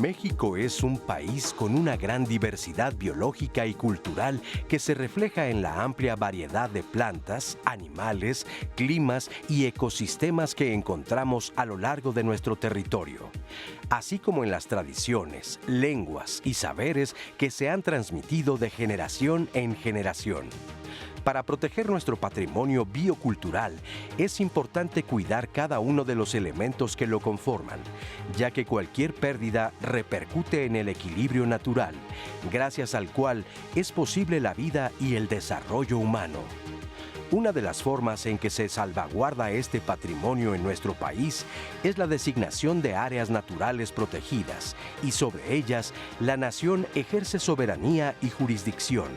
México es un país con una gran diversidad biológica y cultural que se refleja en la amplia variedad de plantas, animales, climas y ecosistemas que encontramos a lo largo de nuestro territorio, así como en las tradiciones, lenguas y saberes que se han transmitido de generación en generación. Para proteger nuestro patrimonio biocultural, es importante cuidar cada uno de los elementos que lo conforman, ya que cualquier pérdida repercute en el equilibrio natural, gracias al cual es posible la vida y el desarrollo humano. Una de las formas en que se salvaguarda este patrimonio en nuestro país es la designación de áreas naturales protegidas, y sobre ellas la nación ejerce soberanía y jurisdicción,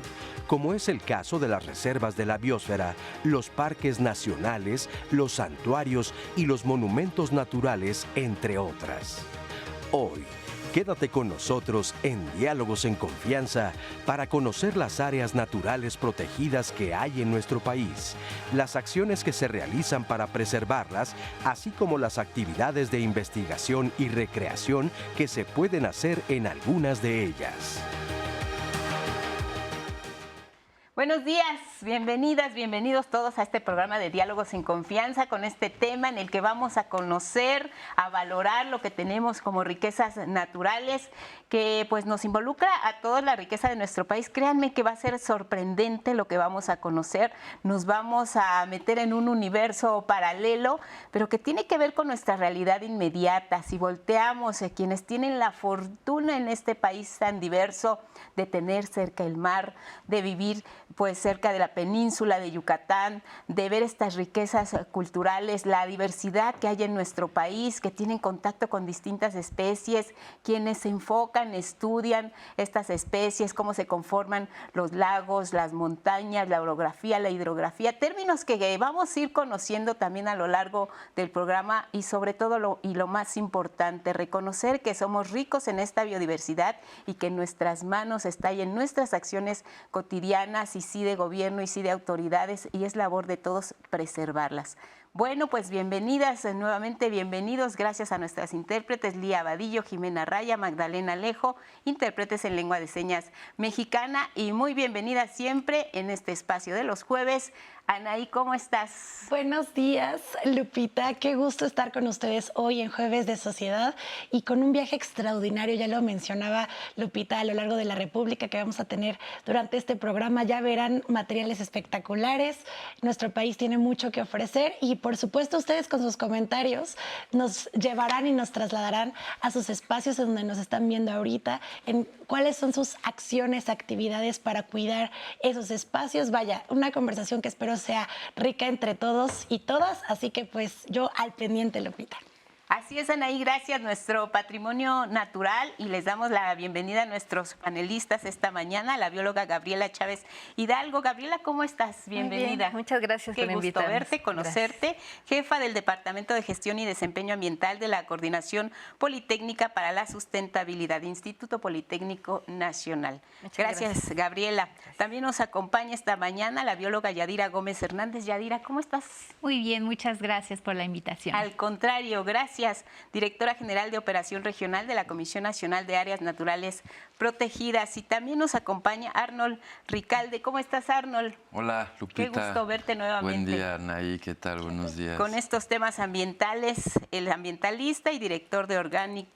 como es el caso de las reservas de la biosfera, los parques nacionales, los santuarios y los monumentos naturales, entre otras. Hoy, quédate con nosotros en Diálogos en Confianza para conocer las áreas naturales protegidas que hay en nuestro país, las acciones que se realizan para preservarlas, así como las actividades de investigación y recreación que se pueden hacer en algunas de ellas. Buenos días, bienvenidas, bienvenidos todos a este programa de Diálogos en Confianza con este tema en el que vamos a conocer, a valorar lo que tenemos como riquezas naturales, que pues nos involucra a toda la riqueza de nuestro país. Créanme que va a ser sorprendente lo que vamos a conocer, nos vamos a meter en un universo paralelo, pero que tiene que ver con nuestra realidad inmediata. Si volteamos a quienes tienen la fortuna en este país tan diverso de tener cerca el mar, de vivir pues cerca de la península de Yucatán, de ver estas riquezas culturales, la diversidad que hay en nuestro país, que tienen contacto con distintas especies, quienes se enfocan, estudian estas especies, cómo se conforman los lagos, las montañas, la orografía, la hidrografía, términos que vamos a ir conociendo también a lo largo del programa, y sobre todo lo más importante, reconocer que somos ricos en esta biodiversidad y que en nuestras manos está y en nuestras acciones cotidianas, y sí de gobierno y sí de autoridades, y es labor de todos preservarlas. Bueno, pues bienvenidas nuevamente, bienvenidos, gracias a nuestras intérpretes Lía Vadillo, Jimena Raya, Magdalena Alejo, intérpretes en lengua de señas mexicana, y muy bienvenida siempre en este espacio de los jueves. Anaí, ¿cómo estás? Buenos días, Lupita. Qué gusto estar con ustedes hoy en Jueves de Sociedad y con un viaje extraordinario. Ya lo mencionaba Lupita, a lo largo de la República que vamos a tener durante este programa. Ya verán materiales espectaculares. Nuestro país tiene mucho que ofrecer y, por supuesto, ustedes con sus comentarios nos llevarán y nos trasladarán a sus espacios en donde nos están viendo ahorita, en cuáles son sus acciones, actividades para cuidar esos espacios. Vaya, una conversación que espero sea rica entre todos y todas, así que pues yo al pendiente, Lupita. Así es, Anaí, gracias. Nuestro patrimonio natural, y les damos la bienvenida a nuestros panelistas esta mañana, la bióloga Gabriela Chávez Hidalgo. Gabriela, ¿cómo estás? Bienvenida. Muy bien, muchas gracias por invitarnos. Qué gusto verte, conocerte. Gracias. Jefa del Departamento de Gestión y Desempeño Ambiental de la Coordinación Politécnica para la Sustentabilidad, Instituto Politécnico Nacional. Gracias, Gabriela. Gracias. También nos acompaña esta mañana la bióloga Yadira Gómez Hernández. Yadira, ¿cómo estás? Muy bien, muchas gracias por la invitación. Al contrario, gracias. Directora General de Operación Regional de la Comisión Nacional de Áreas Naturales Protegidas. Y también nos acompaña Arnold Ricalde. ¿Cómo estás, Arnold? Hola, Lupita. Qué gusto verte nuevamente. Buen día, Anaí. ¿Qué tal? Buenos días. Con estos temas ambientales, el ambientalista y director de Orgánicas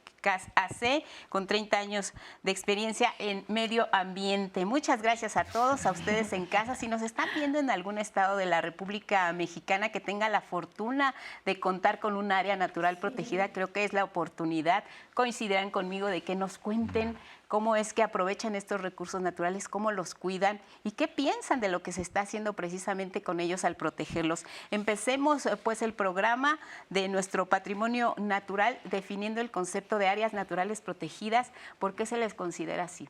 AC, con 30 años de experiencia en medio ambiente. Muchas gracias a todos, a ustedes en casa. Si nos están viendo en algún estado de la República Mexicana que tenga la fortuna de contar con un área natural protegida, creo que es la oportunidad. Coincidirán conmigo de que nos cuenten cómo es que aprovechan estos recursos naturales, cómo los cuidan y qué piensan de lo que se está haciendo precisamente con ellos al protegerlos. Empecemos pues el programa de nuestro patrimonio natural definiendo el concepto de áreas naturales protegidas. ¿Por qué se les considera así?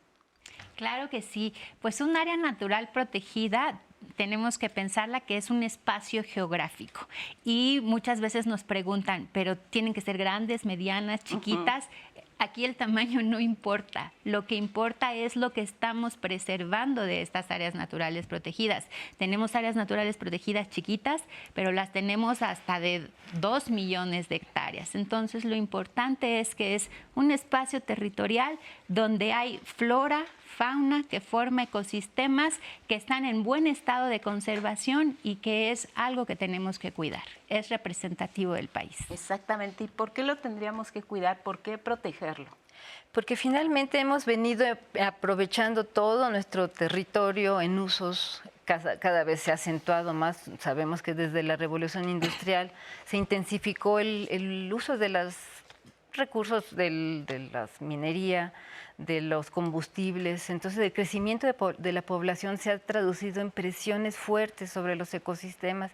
Claro que sí. Pues un área natural protegida tenemos que pensarla que es un espacio geográfico, y muchas veces nos preguntan, pero tienen que ser grandes, medianas, chiquitas. Aquí el tamaño no importa, lo que importa es lo que estamos preservando de estas áreas naturales protegidas. Tenemos áreas naturales protegidas chiquitas, pero las tenemos hasta de 2 millones de hectáreas. Entonces lo importante es que es un espacio territorial donde hay flora, fauna, que forma ecosistemas que están en buen estado de conservación y que es algo que tenemos que cuidar. Es representativo del país. Exactamente. ¿Y por qué lo tendríamos que cuidar? ¿Por qué protegerlo? Porque finalmente hemos venido aprovechando todo nuestro territorio en usos, cada vez se ha acentuado más. Sabemos que desde la Revolución Industrial se intensificó el uso de los recursos de la minería, de los combustibles. Entonces el crecimiento de la población se ha traducido en presiones fuertes sobre los ecosistemas.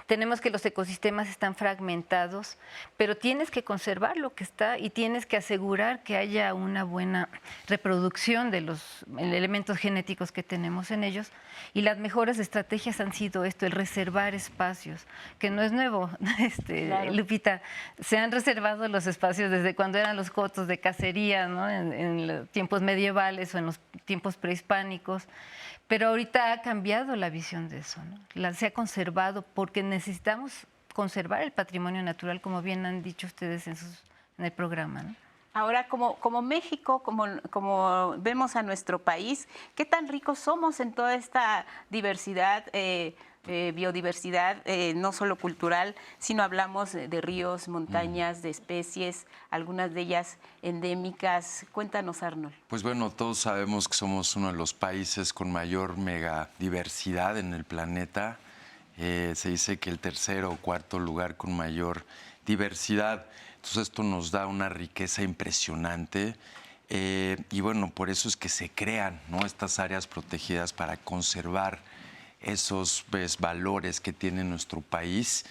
Tenemos que los ecosistemas están fragmentados, pero tienes que conservar lo que está y tienes que asegurar que haya una buena reproducción de los elementos genéticos que tenemos en ellos. Y las mejores estrategias han sido esto, el reservar espacios, que no es nuevo, claro. Lupita, se han reservado los espacios desde cuando eran los cotos de cacería, ¿no? En los tiempos medievales o en los tiempos prehispánicos. Pero ahorita ha cambiado la visión de eso, ¿no? Se ha conservado porque necesitamos conservar el patrimonio natural, como bien han dicho ustedes en el programa, ¿no? Ahora, como México, como vemos a nuestro país, ¿qué tan ricos somos en toda esta diversidad, biodiversidad, no solo cultural, sino hablamos de ríos, montañas, de especies, algunas de ellas endémicas? Cuéntanos, Arnold. Pues bueno, todos sabemos que somos uno de los países con mayor megadiversidad en el planeta. Se dice que el tercero o cuarto lugar con mayor diversidad. Entonces esto nos da una riqueza impresionante y bueno, por eso es que se crean, ¿no?, estas áreas protegidas para conservar esos valores que tiene nuestro país.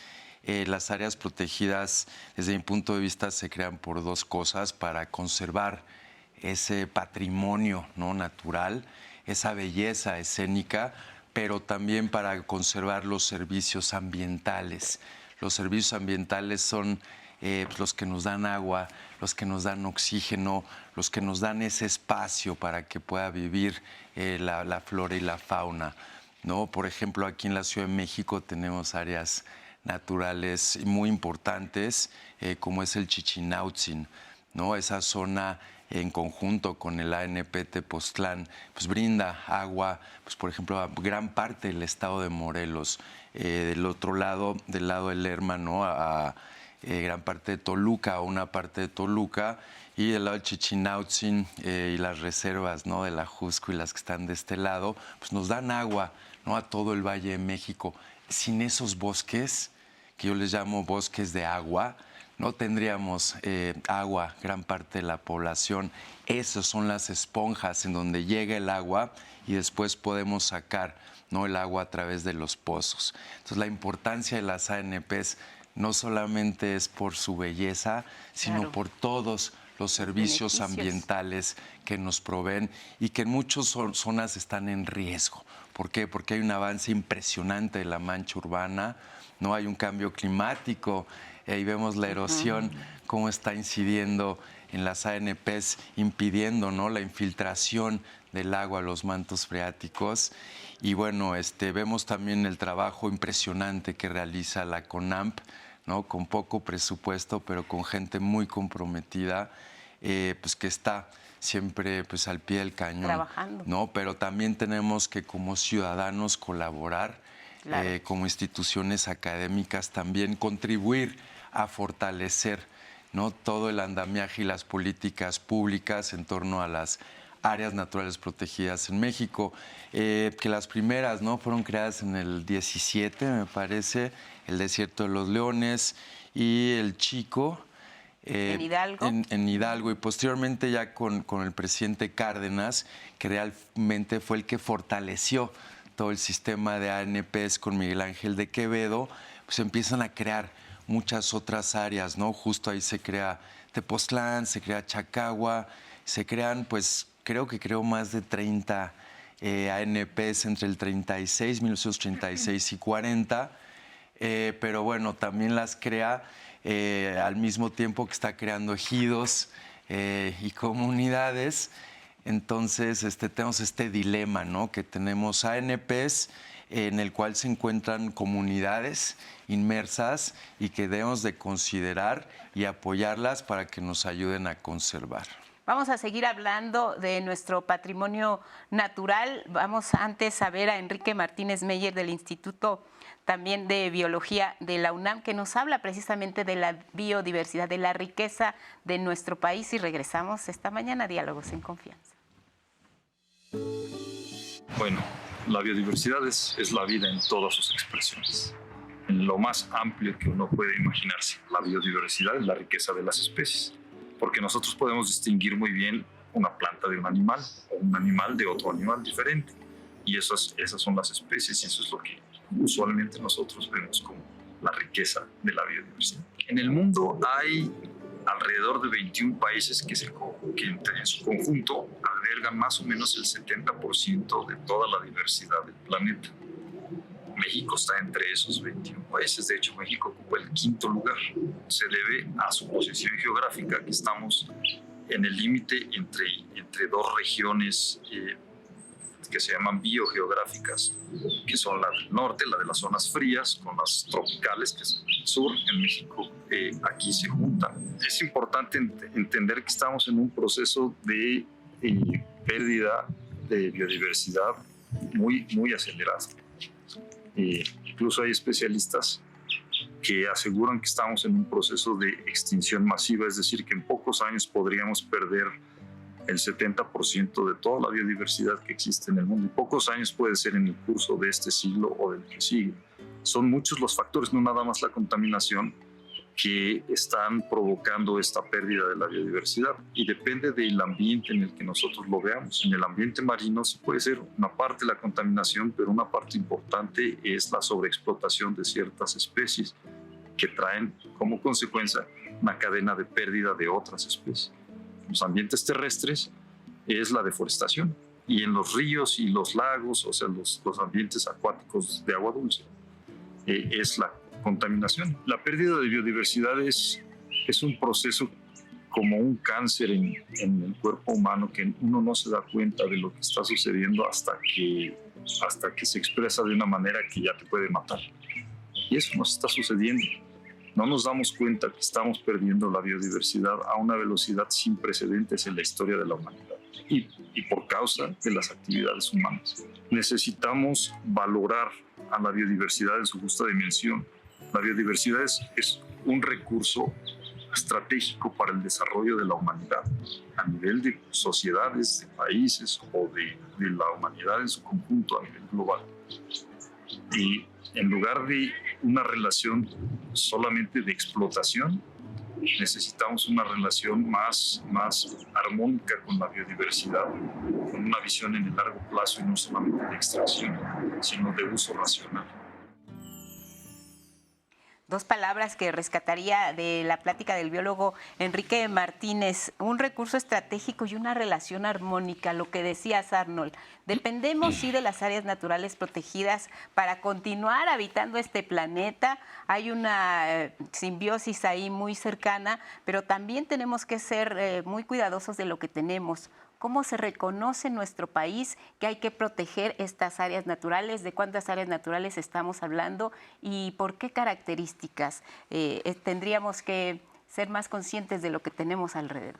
Las áreas protegidas, desde mi punto de vista, se crean por dos cosas: para conservar ese patrimonio, ¿no?, natural, esa belleza escénica, pero también para conservar los servicios ambientales. Los servicios ambientales son los que nos dan agua, los que nos dan oxígeno, los que nos dan ese espacio para que pueda vivir la flora y la fauna, ¿no? Por ejemplo, aquí en la Ciudad de México tenemos áreas naturales muy importantes, como es el Chichinautzin, ¿no? Esa zona, en conjunto con el ANP Tepoztlán, pues brinda agua, pues por ejemplo, a gran parte del estado de Morelos. Del otro lado, del lado del Lerma, ¿no?, a gran parte de Toluca, o una parte de Toluca, y del lado del Chichinautzin y las reservas, ¿no?, de la Jusco y las que están de este lado, pues nos dan agua, ¿no?, a todo el Valle de México. Sin esos bosques, que yo les llamo bosques de agua, no tendríamos agua, gran parte de la población. Esas son las esponjas en donde llega el agua y después podemos sacar, ¿no?, el agua a través de los pozos. Entonces la importancia de las ANPs no solamente es por su belleza, sino claro, por todos los servicios ambientales que nos proveen y que en muchas zonas están en riesgo. ¿Por qué? Porque hay un avance impresionante de la mancha urbana, no hay un cambio climático, y vemos la erosión, cómo está incidiendo en las ANPs, impidiendo, ¿no?, la infiltración del agua a los mantos freáticos. Y bueno, vemos también el trabajo impresionante que realiza la CONAMP, ¿no?, con poco presupuesto, pero con gente muy comprometida, pues que está siempre pues al pie del cañón, trabajando, ¿no? Pero también tenemos que como ciudadanos colaborar, claro, como instituciones académicas también contribuir a fortalecer, ¿no?, todo el andamiaje y las políticas públicas en torno a las áreas naturales protegidas en México, que las primeras, ¿no?, fueron creadas en el 17, me parece, el Desierto de los Leones y el Chico. ¿En Hidalgo? En Hidalgo, y posteriormente ya con el presidente Cárdenas, que realmente fue el que fortaleció todo el sistema de ANPs con Miguel Ángel de Quevedo, pues empiezan a crear muchas otras áreas, ¿no? Justo ahí se crea Tepoztlán, se crea Chacagua, se crean, pues creo que creó más de 30 ANPs entre el 1936 y 40, pero bueno, también las crea al mismo tiempo que está creando ejidos, y comunidades. Entonces tenemos este dilema, ¿no? Que tenemos ANPs en el cual se encuentran comunidades inmersas y que debemos de considerar y apoyarlas para que nos ayuden a conservar. Vamos a seguir hablando de nuestro patrimonio natural. Vamos antes a ver a Enrique Martínez Meyer del Instituto también de Biología de la UNAM, que nos habla precisamente de la biodiversidad, de la riqueza de nuestro país, y regresamos esta mañana a Diálogos en Confianza. Bueno, la biodiversidad es la vida en todas sus expresiones, en lo más amplio que uno puede imaginarse. La biodiversidad es la riqueza de las especies, porque nosotros podemos distinguir muy bien una planta de un animal o un animal de otro animal diferente, y esas son las especies, y eso es lo que usualmente nosotros vemos como la riqueza de la biodiversidad. En el mundo hay alrededor de 21 países que en su conjunto albergan más o menos el 70% de toda la diversidad del planeta. México está entre esos 21 países. De hecho, México ocupa el 5º lugar. Se debe a su posición geográfica, que estamos en el límite entre dos regiones que se llaman biogeográficas, que son la del norte, la de las zonas frías, con las tropicales, que es el sur. En México aquí se juntan. Es importante entender que estamos en un proceso de pérdida de biodiversidad muy, muy acelerado. Incluso hay especialistas que aseguran que estamos en un proceso de extinción masiva, es decir, que en pocos años podríamos perder el 70% de toda la biodiversidad que existe en el mundo. Y pocos años puede ser en el curso de este siglo o del que sigue. Son muchos los factores, no nada más la contaminación, que están provocando esta pérdida de la biodiversidad, y depende del ambiente en el que nosotros lo veamos. En el ambiente marino sí puede ser una parte la contaminación, pero una parte importante es la sobreexplotación de ciertas especies que traen como consecuencia una cadena de pérdida de otras especies. En los ambientes terrestres es la deforestación, y en los ríos y los lagos, o sea, los ambientes acuáticos de agua dulce, es la contaminación. La pérdida de biodiversidad es un proceso como un cáncer en el cuerpo humano, que uno no se da cuenta de lo que está sucediendo hasta que se expresa de una manera que ya te puede matar. Y eso nos está sucediendo. No nos damos cuenta que estamos perdiendo la biodiversidad a una velocidad sin precedentes en la historia de la humanidad, y por causa de las actividades humanas. Necesitamos valorar a la biodiversidad en su justa dimensión. La biodiversidad es un recurso estratégico para el desarrollo de la humanidad a nivel de sociedades, de países o de la humanidad en su conjunto a nivel global. Y en lugar de una relación solamente de explotación, necesitamos una relación más armónica con la biodiversidad, con una visión en el largo plazo y no solamente de extracción, sino de uso racional. Dos palabras que rescataría de la plática del biólogo Enrique Martínez: un recurso estratégico y una relación armónica. Lo que decías, Arnold, dependemos sí de las áreas naturales protegidas para continuar habitando este planeta. Hay una simbiosis ahí muy cercana, pero también tenemos que ser muy cuidadosos de lo que tenemos. ¿Cómo se reconoce en nuestro país que hay que proteger estas áreas naturales? ¿De cuántas áreas naturales estamos hablando? ¿Y por qué características tendríamos que ser más conscientes de lo que tenemos alrededor?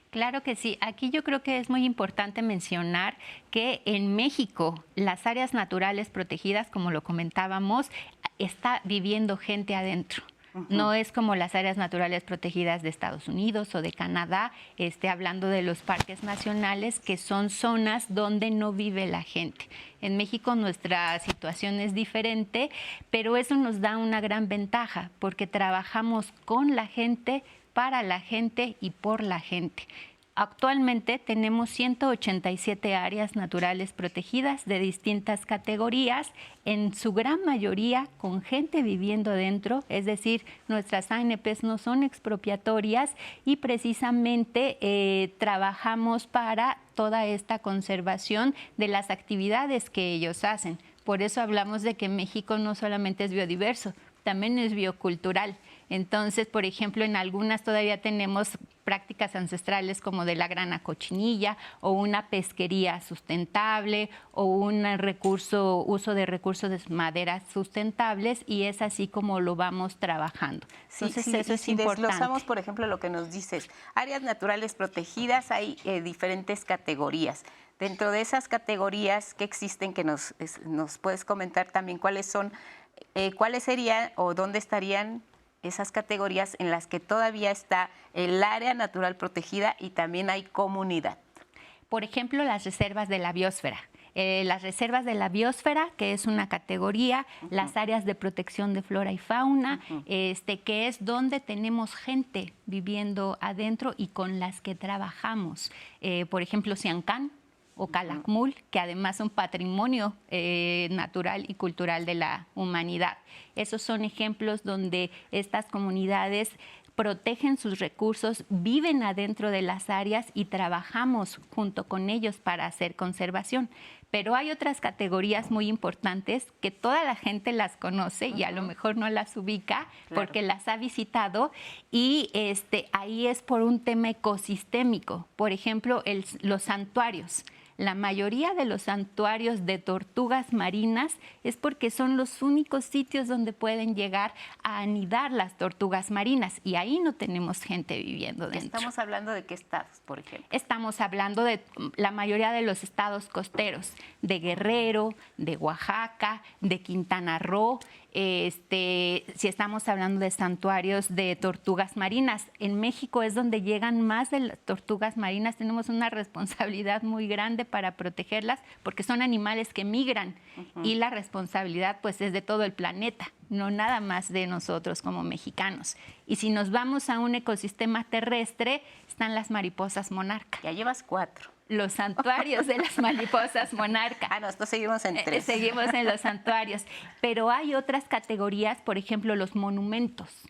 Claro que sí. Aquí yo creo que es muy importante mencionar que en México las áreas naturales protegidas, como lo comentábamos, está viviendo gente adentro. No es como las áreas naturales protegidas de Estados Unidos o de Canadá, hablando de los parques nacionales, que son zonas donde no vive la gente. En México nuestra situación es diferente, pero eso nos da una gran ventaja porque trabajamos con la gente, para la gente y por la gente. Actualmente tenemos 187 áreas naturales protegidas de distintas categorías, en su gran mayoría con gente viviendo dentro, es decir, nuestras ANPs no son expropiatorias y precisamente trabajamos para toda esta conservación de las actividades que ellos hacen. Por eso hablamos de que México no solamente es biodiverso, también es biocultural. Entonces, por ejemplo, en algunas todavía tenemos prácticas ancestrales como de la grana cochinilla o una pesquería sustentable o un uso de recursos de maderas sustentables, y es así como lo vamos trabajando. Entonces, eso es importante. Desglosamos, por ejemplo, lo que nos dices, áreas naturales protegidas, hay diferentes categorías. Dentro de esas categorías que existen, que nos puedes comentar también cuáles serían o dónde estarían esas categorías en las que todavía está el área natural protegida y también hay comunidad. Por ejemplo, las reservas de la biosfera. Las reservas de la biosfera, que es una categoría, las áreas de protección de flora y fauna, que es donde tenemos gente viviendo adentro y con las que trabajamos. Por ejemplo, Siancán o Calakmul, que además son patrimonio natural y cultural de la humanidad. Esos son ejemplos donde estas comunidades protegen sus recursos, viven adentro de las áreas y trabajamos junto con ellos para hacer conservación. Pero hay otras categorías muy importantes que toda la gente las conoce y a lo mejor no las ubica porque las ha visitado, y ahí es por un tema ecosistémico. Por ejemplo, los santuarios. La mayoría de los santuarios de tortugas marinas es porque son los únicos sitios donde pueden llegar a anidar las tortugas marinas, y ahí no tenemos gente viviendo dentro. ¿Estamos hablando de qué estados, por ejemplo? Estamos hablando de la mayoría de los estados costeros, de Guerrero, de Oaxaca, de Quintana Roo. Si estamos hablando de santuarios de tortugas marinas, en México es donde llegan más de las tortugas marinas. Tenemos una responsabilidad muy grande para protegerlas porque son animales que migran, y la responsabilidad pues es de todo el planeta, no nada más de nosotros como mexicanos. Y si nos vamos a un ecosistema terrestre, están las mariposas monarca. Ya llevas 4. Los santuarios de las mariposas monarca. Nosotros seguimos en 3. Seguimos en los santuarios. Pero hay otras categorías, por ejemplo, los monumentos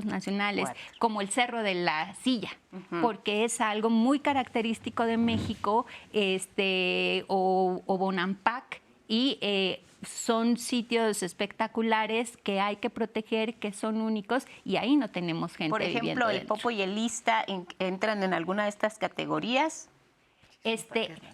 nacionales, como el Cerro de la Silla, porque es algo muy característico de México, o Bonampak, y son sitios espectaculares que hay que proteger, que son únicos, y ahí no tenemos gente viviendo. Por ejemplo, el dentro. Popo y el Ista entran en alguna de estas categorías.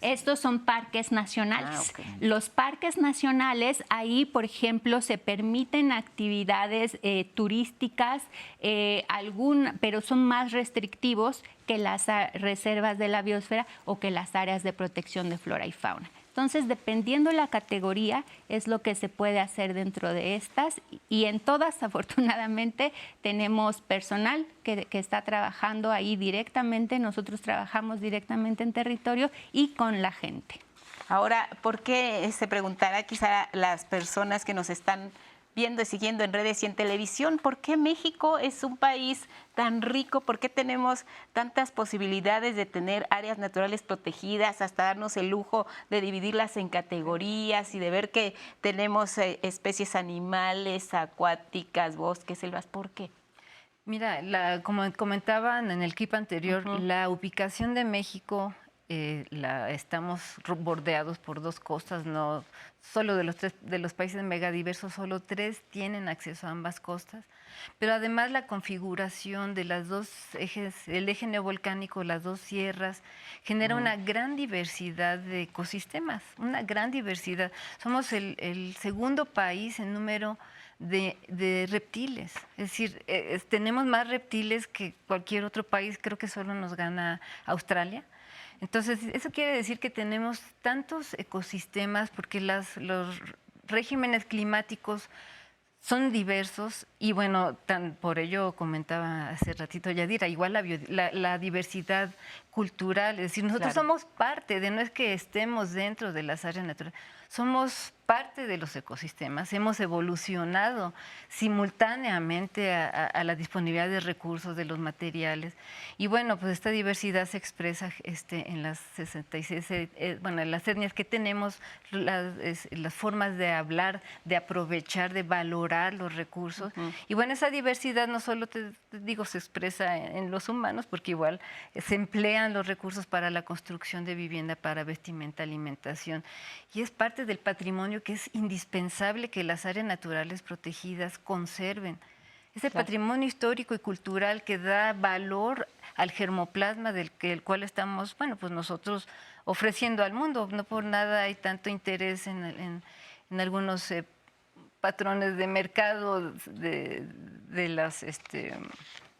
Estos son parques nacionales. Los parques nacionales, ahí, por ejemplo, se permiten actividades turísticas, pero son más restrictivos que las reservas de la biosfera o que las áreas de protección de flora y fauna. Entonces, dependiendo la categoría, es lo que se puede hacer dentro de estas, y en todas, afortunadamente, tenemos personal que está trabajando ahí directamente. Nosotros trabajamos directamente en territorio y con la gente. Ahora, ¿por qué se preguntará quizá las personas que nos están viendo y siguiendo en redes y en televisión, por qué México es un país tan rico? ¿Por qué tenemos tantas posibilidades de tener áreas naturales protegidas, hasta darnos el lujo de dividirlas en categorías y de ver que tenemos especies animales, acuáticas, bosques, selvas? ¿Por qué? Mira, como comentaban en el clip anterior, la ubicación de México, estamos bordeados por 2 costas, no solo de los países megadiversos, solo 3 tienen acceso a ambas costas, pero además la configuración de las 2 ejes, el eje neovolcánico, las 2 sierras, genera una gran diversidad de ecosistemas, una gran diversidad. Somos el segundo país en número de reptiles, es decir, tenemos más reptiles que cualquier otro país, creo que solo nos gana Australia. Entonces, eso quiere decir que tenemos tantos ecosistemas porque los regímenes climáticos son diversos y bueno, por ello comentaba hace ratito Yadira, igual la diversidad cultural, es decir, nosotros somos parte no es que estemos dentro de las áreas naturales, somos parte de los ecosistemas, hemos evolucionado simultáneamente a la disponibilidad de recursos, de los materiales. Y bueno, pues esta diversidad se expresa en las 66, en las etnias que tenemos, las formas de hablar, de aprovechar, de valorar los recursos. Y bueno, esa diversidad no solo, te digo, se expresa en los humanos, porque igual se emplean los recursos para la construcción de vivienda, para vestimenta, alimentación. Y es parte del patrimonio que es indispensable que las áreas naturales protegidas conserven. Es el patrimonio histórico y cultural que da valor al germoplasma del cual estamos, bueno, pues nosotros ofreciendo al mundo. No por nada hay tanto interés en algunos patrones de mercado de las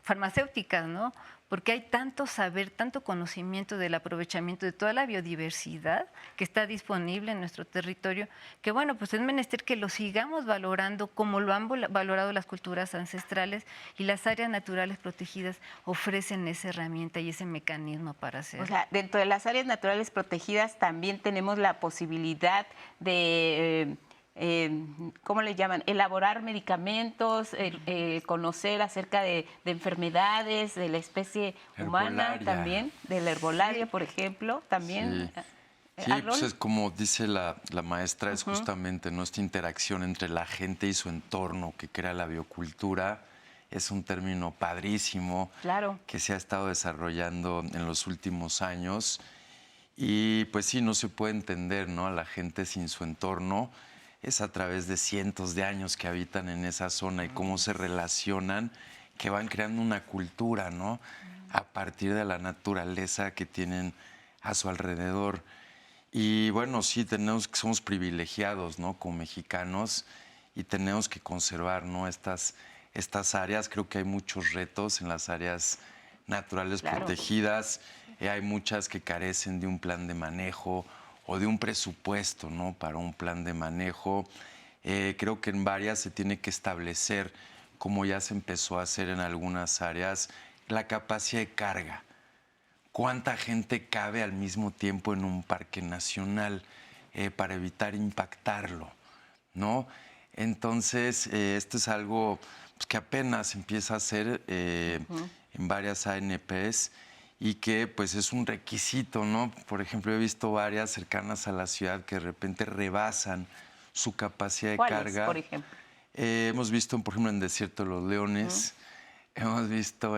farmacéuticas, ¿no? Porque hay tanto saber, tanto conocimiento del aprovechamiento de toda la biodiversidad que está disponible en nuestro territorio, que bueno, pues es menester que lo sigamos valorando como lo han valorado las culturas ancestrales, y las áreas naturales protegidas ofrecen esa herramienta y ese mecanismo para hacerlo. O sea, dentro de las áreas naturales protegidas también tenemos la posibilidad de... ¿cómo le llaman? Elaborar medicamentos, conocer acerca de enfermedades de la especie humana también, de la herbolaria, por ejemplo, también. Sí, pues es como dice la maestra, es justamente esta interacción entre la gente y su entorno que crea la biocultura. Es un término padrísimo que se ha estado desarrollando en los últimos años. Y pues sí, no se puede entender, ¿no?, a la gente sin su entorno. Es a través de cientos de años que habitan en esa zona y cómo se relacionan, que van creando una cultura, ¿no?, a partir de la naturaleza que tienen a su alrededor. Y bueno, sí, somos privilegiados, ¿no?, como mexicanos, y tenemos que conservar, ¿no?, estas áreas. Creo que hay muchos retos en las áreas naturales protegidas. Hay muchas que carecen de un plan de manejo o de un presupuesto, ¿no?, para un plan de manejo. Creo que en varias se tiene que establecer, como ya se empezó a hacer en algunas áreas, la capacidad de carga. ¿Cuánta gente cabe al mismo tiempo en un parque nacional para evitar impactarlo, ¿no? Entonces, esto es algo pues, que apenas empieza a hacer en varias ANPs, y que pues es un requisito, ¿no? Por ejemplo, he visto varias cercanas a la ciudad que de repente rebasan su capacidad de carga. Por ejemplo? Hemos visto, por ejemplo, en Desierto de los Leones, hemos visto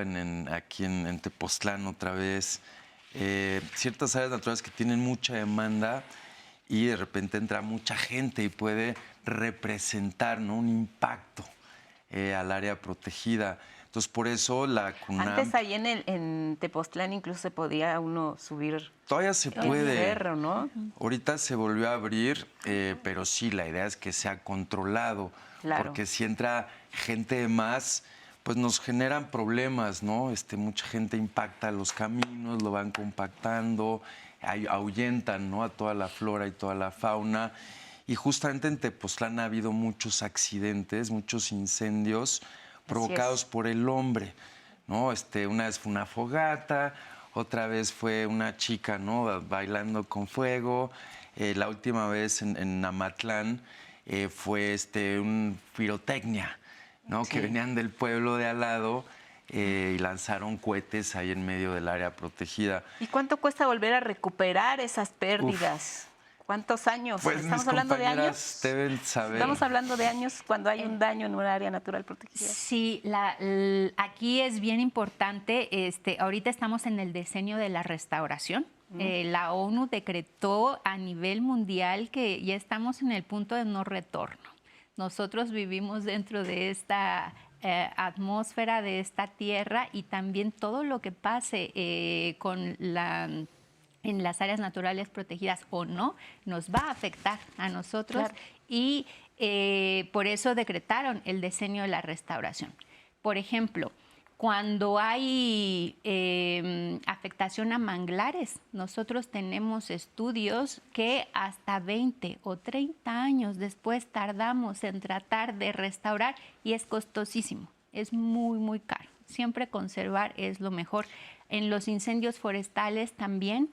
aquí en Tepoztlán otra vez, ciertas áreas naturales que tienen mucha demanda y de repente entra mucha gente y puede representar, ¿no?, un impacto al área protegida. Entonces, por eso la CUNAM... Antes ahí en Tepoztlán incluso se podía uno subir... Todavía se puede. Cerro, ¿no? Ahorita se volvió a abrir, pero sí, la idea es que sea controlado. Porque si entra gente de más, pues nos generan problemas, ¿no? Mucha gente impacta los caminos, lo van compactando, ahuyentan, ¿no?, a toda la flora y toda la fauna. Y justamente en Tepoztlán ha habido muchos accidentes, muchos incendios provocados por el hombre, ¿no? Una vez fue una fogata, otra vez fue una chica, ¿no?, bailando con fuego. La última vez en Amatlán fue un pirotecnia, ¿no?, que venían del pueblo de al lado y lanzaron cohetes ahí en medio del área protegida. ¿Y cuánto cuesta volver a recuperar esas pérdidas? ¿Cuántos años? Pues ¿Estamos hablando de años? Deben saber. ¿Estamos hablando de años cuando hay un daño en un área natural protegida? Sí, aquí es bien importante, ahorita estamos en el decenio de la restauración. La ONU decretó a nivel mundial que ya estamos en el punto de no retorno. Nosotros vivimos dentro de esta atmósfera, de esta tierra, y también todo lo que pase en las áreas naturales protegidas o no, nos va a afectar a nosotros. Y por eso decretaron el decenio de la restauración. Por ejemplo, cuando hay afectación a manglares, nosotros tenemos estudios que hasta 20 o 30 años después tardamos en tratar de restaurar, y es costosísimo, es muy, muy caro. Siempre conservar es lo mejor. En los incendios forestales también,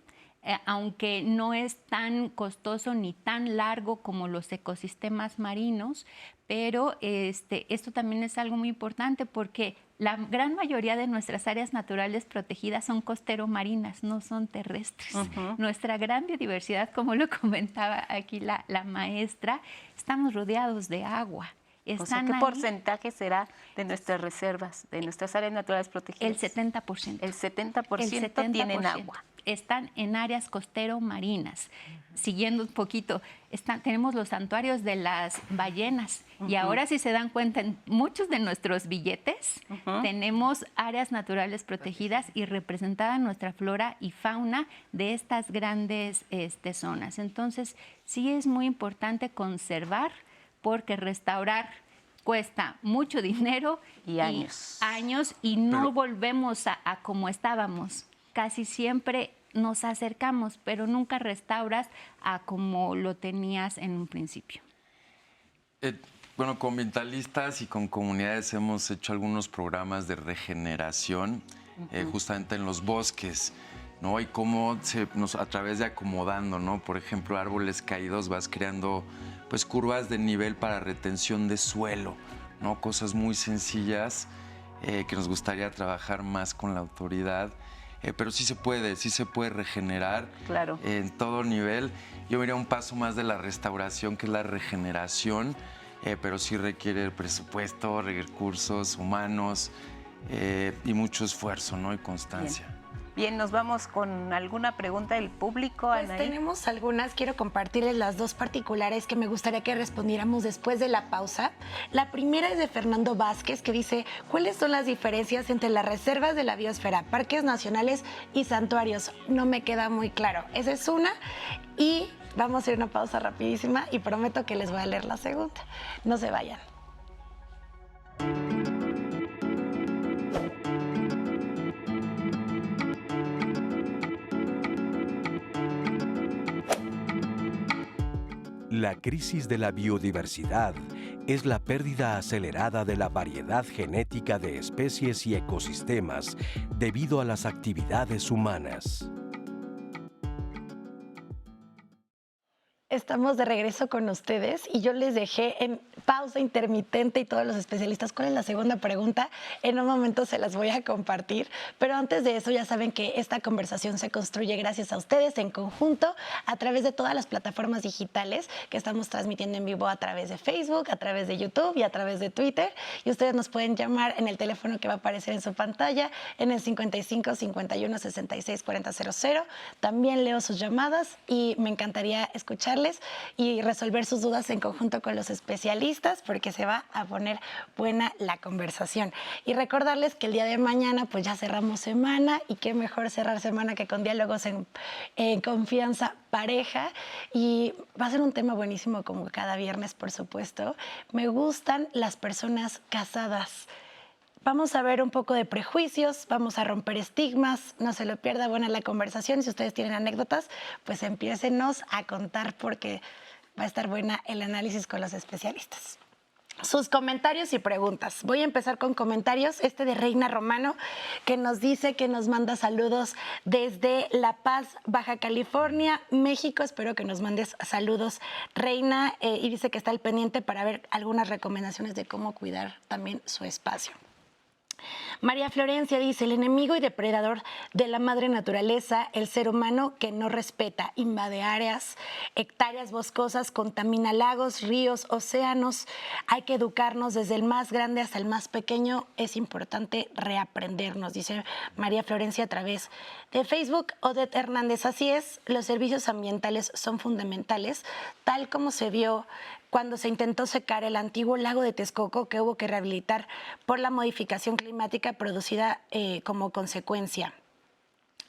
aunque no es tan costoso ni tan largo como los ecosistemas marinos, pero esto también es algo muy importante porque la gran mayoría de nuestras áreas naturales protegidas son costero-marinas, no son terrestres. Nuestra gran biodiversidad, como lo comentaba aquí la maestra, estamos rodeados de agua. O sea, ¿qué porcentaje será de nuestras reservas, de nuestras áreas naturales protegidas? El 70%. El 70% tienen agua. están en áreas costero-marinas. Siguiendo un poquito, tenemos los santuarios de las ballenas. Y ahora, si se dan cuenta, en muchos de nuestros billetes tenemos áreas naturales protegidas y representada nuestra flora y fauna de estas grandes zonas. Entonces, sí es muy importante conservar, porque restaurar cuesta mucho dinero y años y no volvemos a como estábamos. Casi siempre nos acercamos, pero nunca restauras a como lo tenías en un principio. Bueno, con ambientalistas y con comunidades hemos hecho algunos programas de regeneración, justamente en los bosques, ¿no? Y cómo a través de acomodando, ¿no? Por ejemplo, árboles caídos vas creando pues curvas de nivel para retención de suelo, ¿no? Cosas muy sencillas que nos gustaría trabajar más con la autoridad, pero sí se puede regenerar en todo nivel. Yo iría un paso más de la restauración, que es la regeneración, pero sí requiere presupuesto, recursos humanos y mucho esfuerzo, ¿no? Y constancia. Bien, nos vamos con alguna pregunta del público, Pues Anaí. tenemos algunas, quiero compartirles las dos particulares que me gustaría que respondiéramos después de la pausa. La primera es de Fernando Vázquez, que dice, ¿cuáles son las diferencias entre las reservas de la biosfera, parques nacionales y santuarios? No me queda muy claro. Esa es una, y vamos a hacer una pausa rapidísima y prometo que les voy a leer la segunda. No se vayan. La crisis de la biodiversidad es la pérdida acelerada de la variedad genética de especies y ecosistemas debido a las actividades humanas. Estamos de regreso con ustedes y yo les dejé en pausa intermitente y todos los especialistas. ¿Cuál es la segunda pregunta? En un momento se las voy a compartir, pero antes de eso ya saben que esta conversación se construye gracias a ustedes en conjunto a través de todas las plataformas digitales que estamos transmitiendo en vivo a través de Facebook, a través de YouTube y a través de Twitter. Y ustedes nos pueden llamar en el teléfono que va a aparecer en su pantalla en el 55 51 66 40 00. También leo sus llamadas y me encantaría escucharles y resolver sus dudas en conjunto con los especialistas, porque se va a poner buena la conversación. Y recordarles que el día de mañana pues ya cerramos semana, y qué mejor cerrar semana que con diálogos en confianza pareja, y va a ser un tema buenísimo como cada viernes, por supuesto. Me gustan las personas casadas. Vamos a ver un poco de prejuicios, vamos a romper estigmas, no se lo pierda, buena la conversación. Si ustedes tienen anécdotas, pues empiécenos a contar, porque va a estar buena el análisis con los especialistas. Sus comentarios y preguntas. Voy a empezar con comentarios. Este de Reina Romano, que nos dice que nos manda saludos desde La Paz, Baja California, México. Espero que nos mandes saludos, Reina, y dice que está al pendiente para ver algunas recomendaciones de cómo cuidar también su espacio. María Florencia dice, el enemigo y depredador de la madre naturaleza, el ser humano que no respeta, invade áreas, hectáreas boscosas, contamina lagos, ríos, océanos. Hay que educarnos desde el más grande hasta el más pequeño. Es importante reaprendernos, dice María Florencia a través de Facebook. Odette Hernández, así es, los servicios ambientales son fundamentales, tal como se vio cuando se intentó secar el antiguo lago de Texcoco, que hubo que rehabilitar por la modificación climática producida como consecuencia.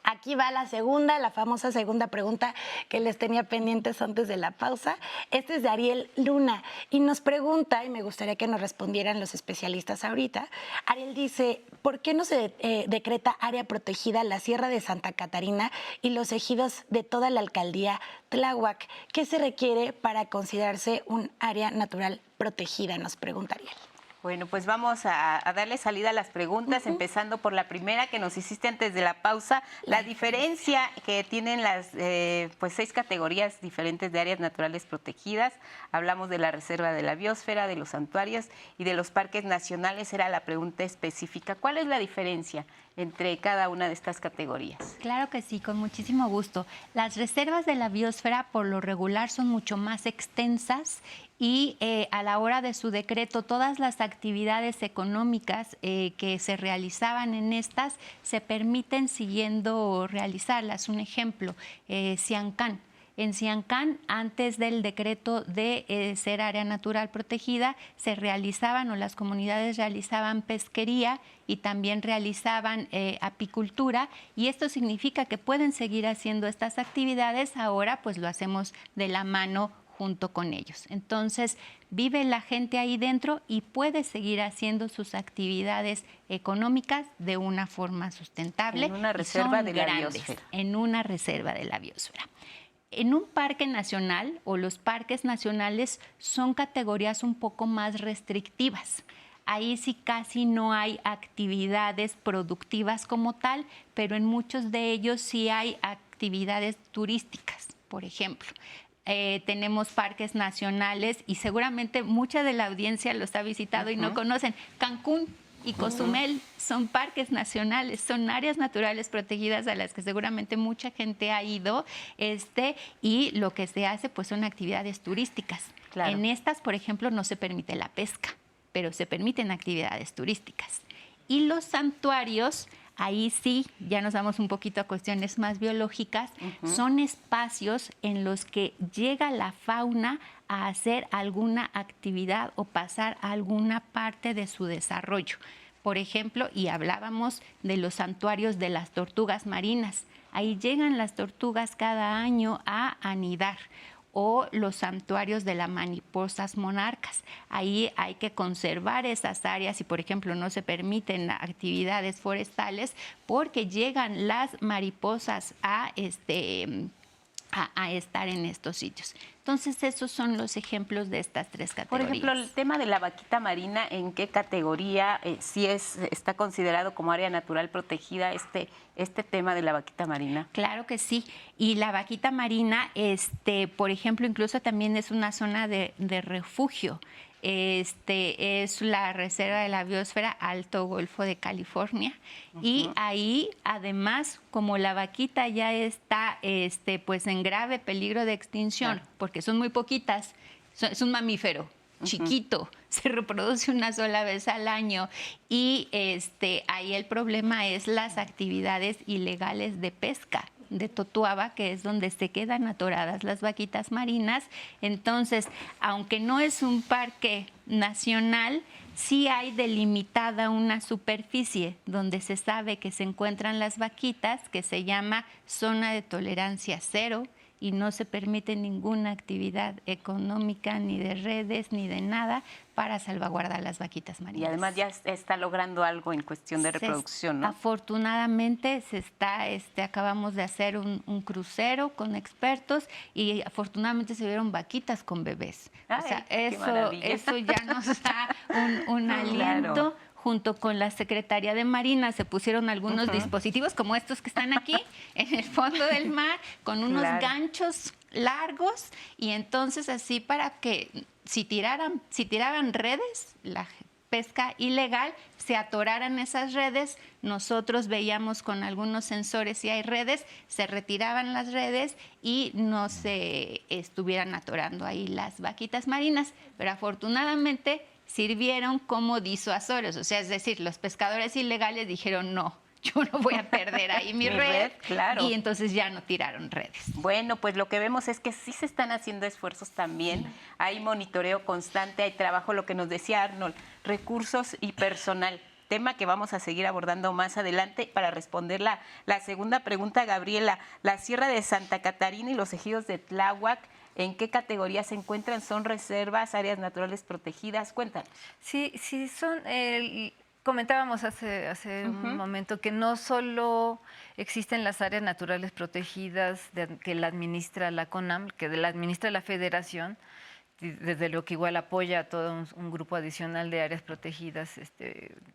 Aquí va la famosa segunda pregunta que les tenía pendientes antes de la pausa. Este es de Ariel Luna y nos pregunta, y me gustaría que nos respondieran los especialistas ahorita. Ariel dice, ¿por qué no se decreta área protegida la Sierra de Santa Catarina y los ejidos de toda la alcaldía Tláhuac? ¿Qué se requiere para considerarse un área natural protegida? Nos pregunta Ariel. Bueno, pues vamos a darle salida a las preguntas, empezando por la primera que nos hiciste antes de la pausa. La diferencia que tienen las 6 categorías diferentes de áreas naturales protegidas. Hablamos de la reserva de la biosfera, de los santuarios y de los parques nacionales. Era la pregunta específica. ¿Cuál es la diferencia entre cada una de estas categorías? Claro que sí, con muchísimo gusto. Las reservas de la biosfera por lo regular son mucho más extensas y a la hora de su decreto todas las actividades económicas que se realizaban en estas se permiten siguiendo realizarlas. Un ejemplo, Siancán. En Siancán, antes del decreto de ser área natural protegida, se realizaban o las comunidades realizaban pesquería y también realizaban apicultura, y esto significa que pueden seguir haciendo estas actividades. Ahora pues lo hacemos de la mano junto con ellos. Entonces vive la gente ahí dentro y puede seguir haciendo sus actividades económicas de una forma sustentable. En una reserva de la grandes, biosfera. en una reserva de la biosfera. En un parque nacional o los parques nacionales son categorías un poco más restrictivas. Ahí sí casi no hay actividades productivas como tal, pero en muchos de ellos sí hay actividades turísticas, por ejemplo. Tenemos parques nacionales y seguramente mucha de la audiencia los ha visitado y no conocen. Cancún y Cozumel son parques nacionales, son áreas naturales protegidas a las que seguramente mucha gente ha ido, y lo que se hace pues son actividades turísticas. Claro. En estas, por ejemplo, no se permite la pesca, pero se permiten actividades turísticas. Y los santuarios, ahí sí, ya nos vamos un poquito a cuestiones más biológicas, son espacios en los que llega la fauna a hacer alguna actividad o pasar alguna parte de su desarrollo. Por ejemplo, y hablábamos de los santuarios de las tortugas marinas. Ahí llegan las tortugas cada año a anidar. O los santuarios de las mariposas monarcas. Ahí hay que conservar esas áreas y, por ejemplo, no se permiten actividades forestales porque llegan las mariposas a estar en estos sitios. Entonces, esos son los ejemplos de estas tres categorías. Por ejemplo, el tema de la vaquita marina, ¿en qué categoría está considerado como área natural protegida este tema de la vaquita marina? Claro que sí. Y la vaquita marina, por ejemplo, incluso también es una zona de refugio. Es la reserva de la biosfera Alto Golfo de California, y ahí además, como la vaquita ya está pues en grave peligro de extinción, porque son muy poquitas, es un mamífero chiquito, se reproduce una sola vez al año, y ahí el problema es las actividades ilegales de pesca de Totuaba, que es donde se quedan atoradas las vaquitas marinas. Entonces, aunque no es un parque nacional, sí hay delimitada una superficie donde se sabe que se encuentran las vaquitas, que se llama zona de tolerancia cero, y no se permite ninguna actividad económica, ni de redes, ni de nada, para salvaguardar las vaquitas marinas. Y además ya está logrando algo en cuestión de reproducción, ¿no? Afortunadamente acabamos de hacer un crucero con expertos y afortunadamente se vieron vaquitas con bebés. Ay, o sea, qué eso ya nos da un aliento. Claro. Junto con la Secretaría de Marina se pusieron algunos dispositivos como estos que están aquí en el fondo del mar, con unos ganchos largos, y entonces así para que si tiraban redes, la pesca ilegal, se atoraran esas redes, nosotros veíamos con algunos sensores si hay redes, se retiraban las redes y no se estuvieran atorando ahí las vaquitas marinas, pero afortunadamente sirvieron como disuasorios, o sea, es decir, los pescadores ilegales dijeron no, yo no voy a perder ahí mi red, claro. Y entonces ya no tiraron redes. Bueno, pues lo que vemos es que sí se están haciendo esfuerzos también, hay monitoreo constante, hay trabajo, lo que nos decía Arnold, recursos y personal. Tema que vamos a seguir abordando más adelante. Para responder la segunda pregunta, Gabriela, la Sierra de Santa Catarina y los ejidos de Tláhuac, ¿en qué categoría se encuentran? ¿Son reservas, áreas naturales protegidas? Cuéntanos. Sí, son... Comentábamos hace un momento que no solo existen las áreas naturales protegidas que la administra la CONAM, que la administra la Federación, desde lo que igual apoya a todo un grupo adicional de áreas protegidas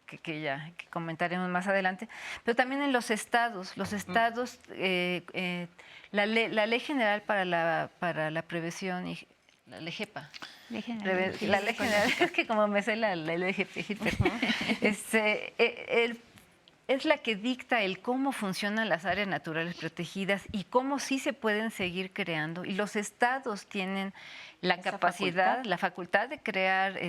que comentaremos más adelante, pero también en los estados. Los estados, la Ley General para la Prevención y la LGEPA. La Ley General, es que como me sé la LGEPA, es la que dicta el cómo funcionan las áreas naturales protegidas y cómo sí se pueden seguir creando. Y los estados tienen la capacidad, la facultad de crear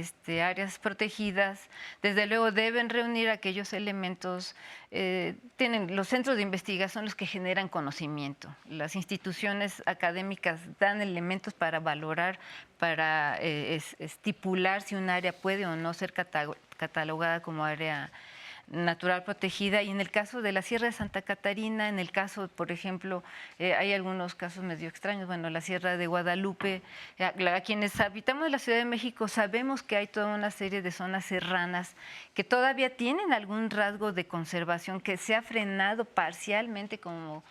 áreas protegidas. Desde luego deben reunir aquellos elementos. Tienen los centros de investigación los que generan conocimiento. Las instituciones académicas dan elementos para valorar, para estipular si un área puede o no ser catalogada como área natural protegida. Y en el caso de la Sierra de Santa Catarina, en el caso, por ejemplo, hay algunos casos medio extraños, bueno, la Sierra de Guadalupe, a quienes habitamos en la Ciudad de México sabemos que hay toda una serie de zonas serranas que todavía tienen algún rasgo de conservación que se ha frenado parcialmente, como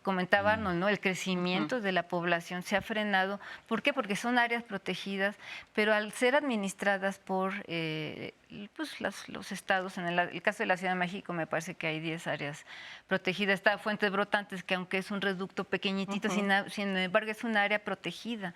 comentaba Arnold, ¿no? El crecimiento de la población se ha frenado. ¿Por qué? Porque son áreas protegidas, pero al ser administradas por los estados, en el caso de la Ciudad de México me parece que hay 10 áreas protegidas. Está Fuentes Brotantes, que aunque es un reducto pequeñitito, sin embargo es una área protegida.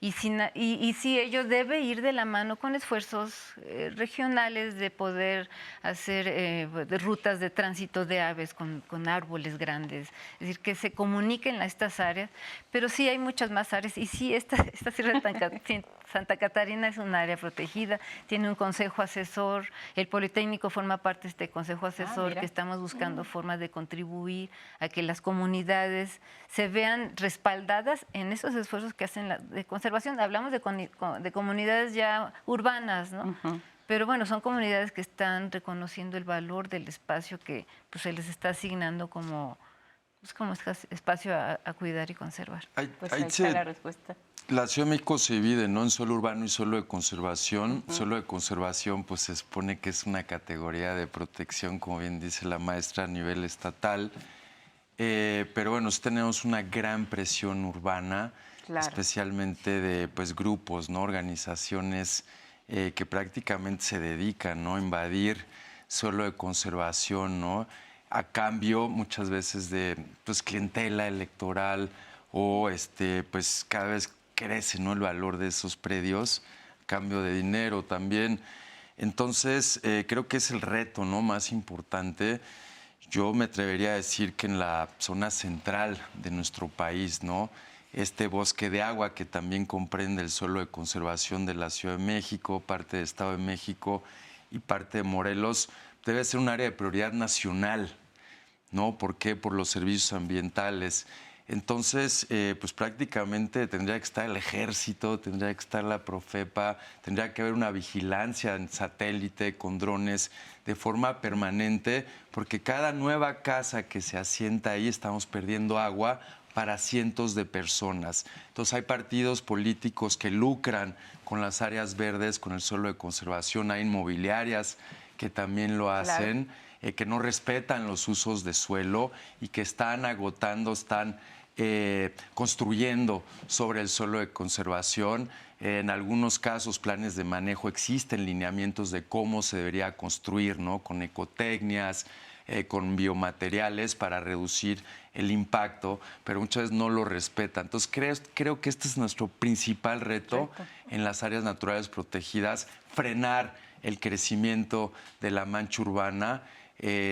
Y sí, ello debe ir de la mano con esfuerzos regionales de poder hacer de rutas de tránsito de aves con árboles grandes, es decir, que se comuniquen a estas áreas, pero sí hay muchas más áreas. Y sí, esta Sierra de Santa Catarina es un área protegida, tiene un consejo asesor, el Politécnico forma parte de este consejo asesor, que estamos buscando formas de contribuir a que las comunidades se vean respaldadas en esos esfuerzos que hacen de conservación. Hablamos de comunidades ya urbanas, ¿no? Pero bueno, son comunidades que están reconociendo el valor del espacio que pues, se les está asignando como espacio a cuidar y conservar. Ahí está la respuesta. La Ciudad de México se divide, ¿no?, en suelo urbano y suelo de conservación. Suelo de conservación, pues se supone que es una categoría de protección, como bien dice la maestra, a nivel estatal. Pero bueno, sí tenemos una gran presión urbana, especialmente de pues, grupos, ¿no?, organizaciones que prácticamente se dedican, ¿no?, a invadir suelo de conservación, ¿no?, a cambio muchas veces de pues, clientela electoral o pues cada vez crece, ¿no?, el valor de esos predios a cambio de dinero también. Entonces, creo que es el reto, ¿no?, más importante. Yo me atrevería a decir que en la zona central de nuestro país, ¿no?, este bosque de agua que también comprende el suelo de conservación de la Ciudad de México, parte del Estado de México y parte de Morelos, debe ser un área de prioridad nacional, ¿no? ¿Por qué? Por los servicios ambientales. Entonces, pues prácticamente tendría que estar el ejército, tendría que estar la Profepa, tendría que haber una vigilancia en satélite con drones de forma permanente, porque cada nueva casa que se asienta ahí estamos perdiendo agua para cientos de personas. Entonces hay partidos políticos que lucran con las áreas verdes, con el suelo de conservación, hay inmobiliarias que también lo hacen, que no respetan los usos de suelo y que están agotando, están construyendo sobre el suelo de conservación. En algunos casos, planes de manejo, existen lineamientos de cómo se debería construir, ¿no?, con ecotecnias, con biomateriales para reducir el impacto, pero muchas veces no lo respetan. Entonces, creo que este es nuestro principal reto en las áreas naturales protegidas, frenar el crecimiento de la mancha urbana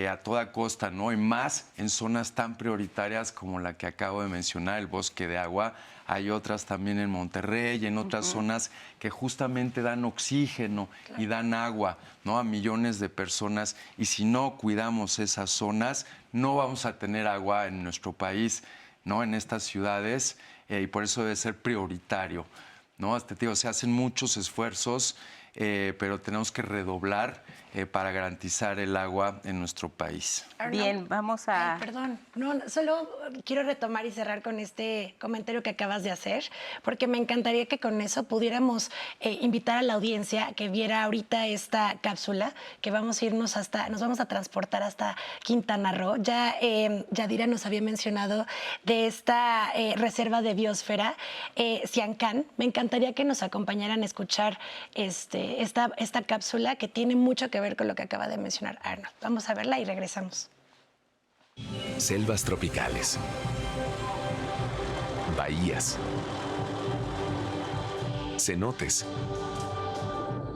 a toda costa, ¿no? Y más en zonas tan prioritarias como la que acabo de mencionar, el bosque de agua. Hay otras también en Monterrey y en otras zonas que justamente dan oxígeno y dan agua, ¿no?, a millones de personas. Y si no cuidamos esas zonas, no vamos a tener agua en nuestro país, ¿no?, en estas ciudades, y por eso debe ser prioritario, ¿no? Se hacen muchos esfuerzos, pero tenemos que redoblar para garantizar el agua en nuestro país. Bien, vamos a... Ay, perdón, no, solo quiero retomar y cerrar con este comentario que acabas de hacer, porque me encantaría que con eso pudiéramos invitar a la audiencia que viera ahorita esta cápsula, que vamos a irnos nos vamos a transportar hasta Quintana Roo. Ya Yadira nos había mencionado de esta reserva de biosfera, Siancán. Me encantaría que nos acompañaran a escuchar esta cápsula que tiene mucho que ver con lo que acaba de mencionar Arnold. Vamos a verla y regresamos. Selvas tropicales, bahías, cenotes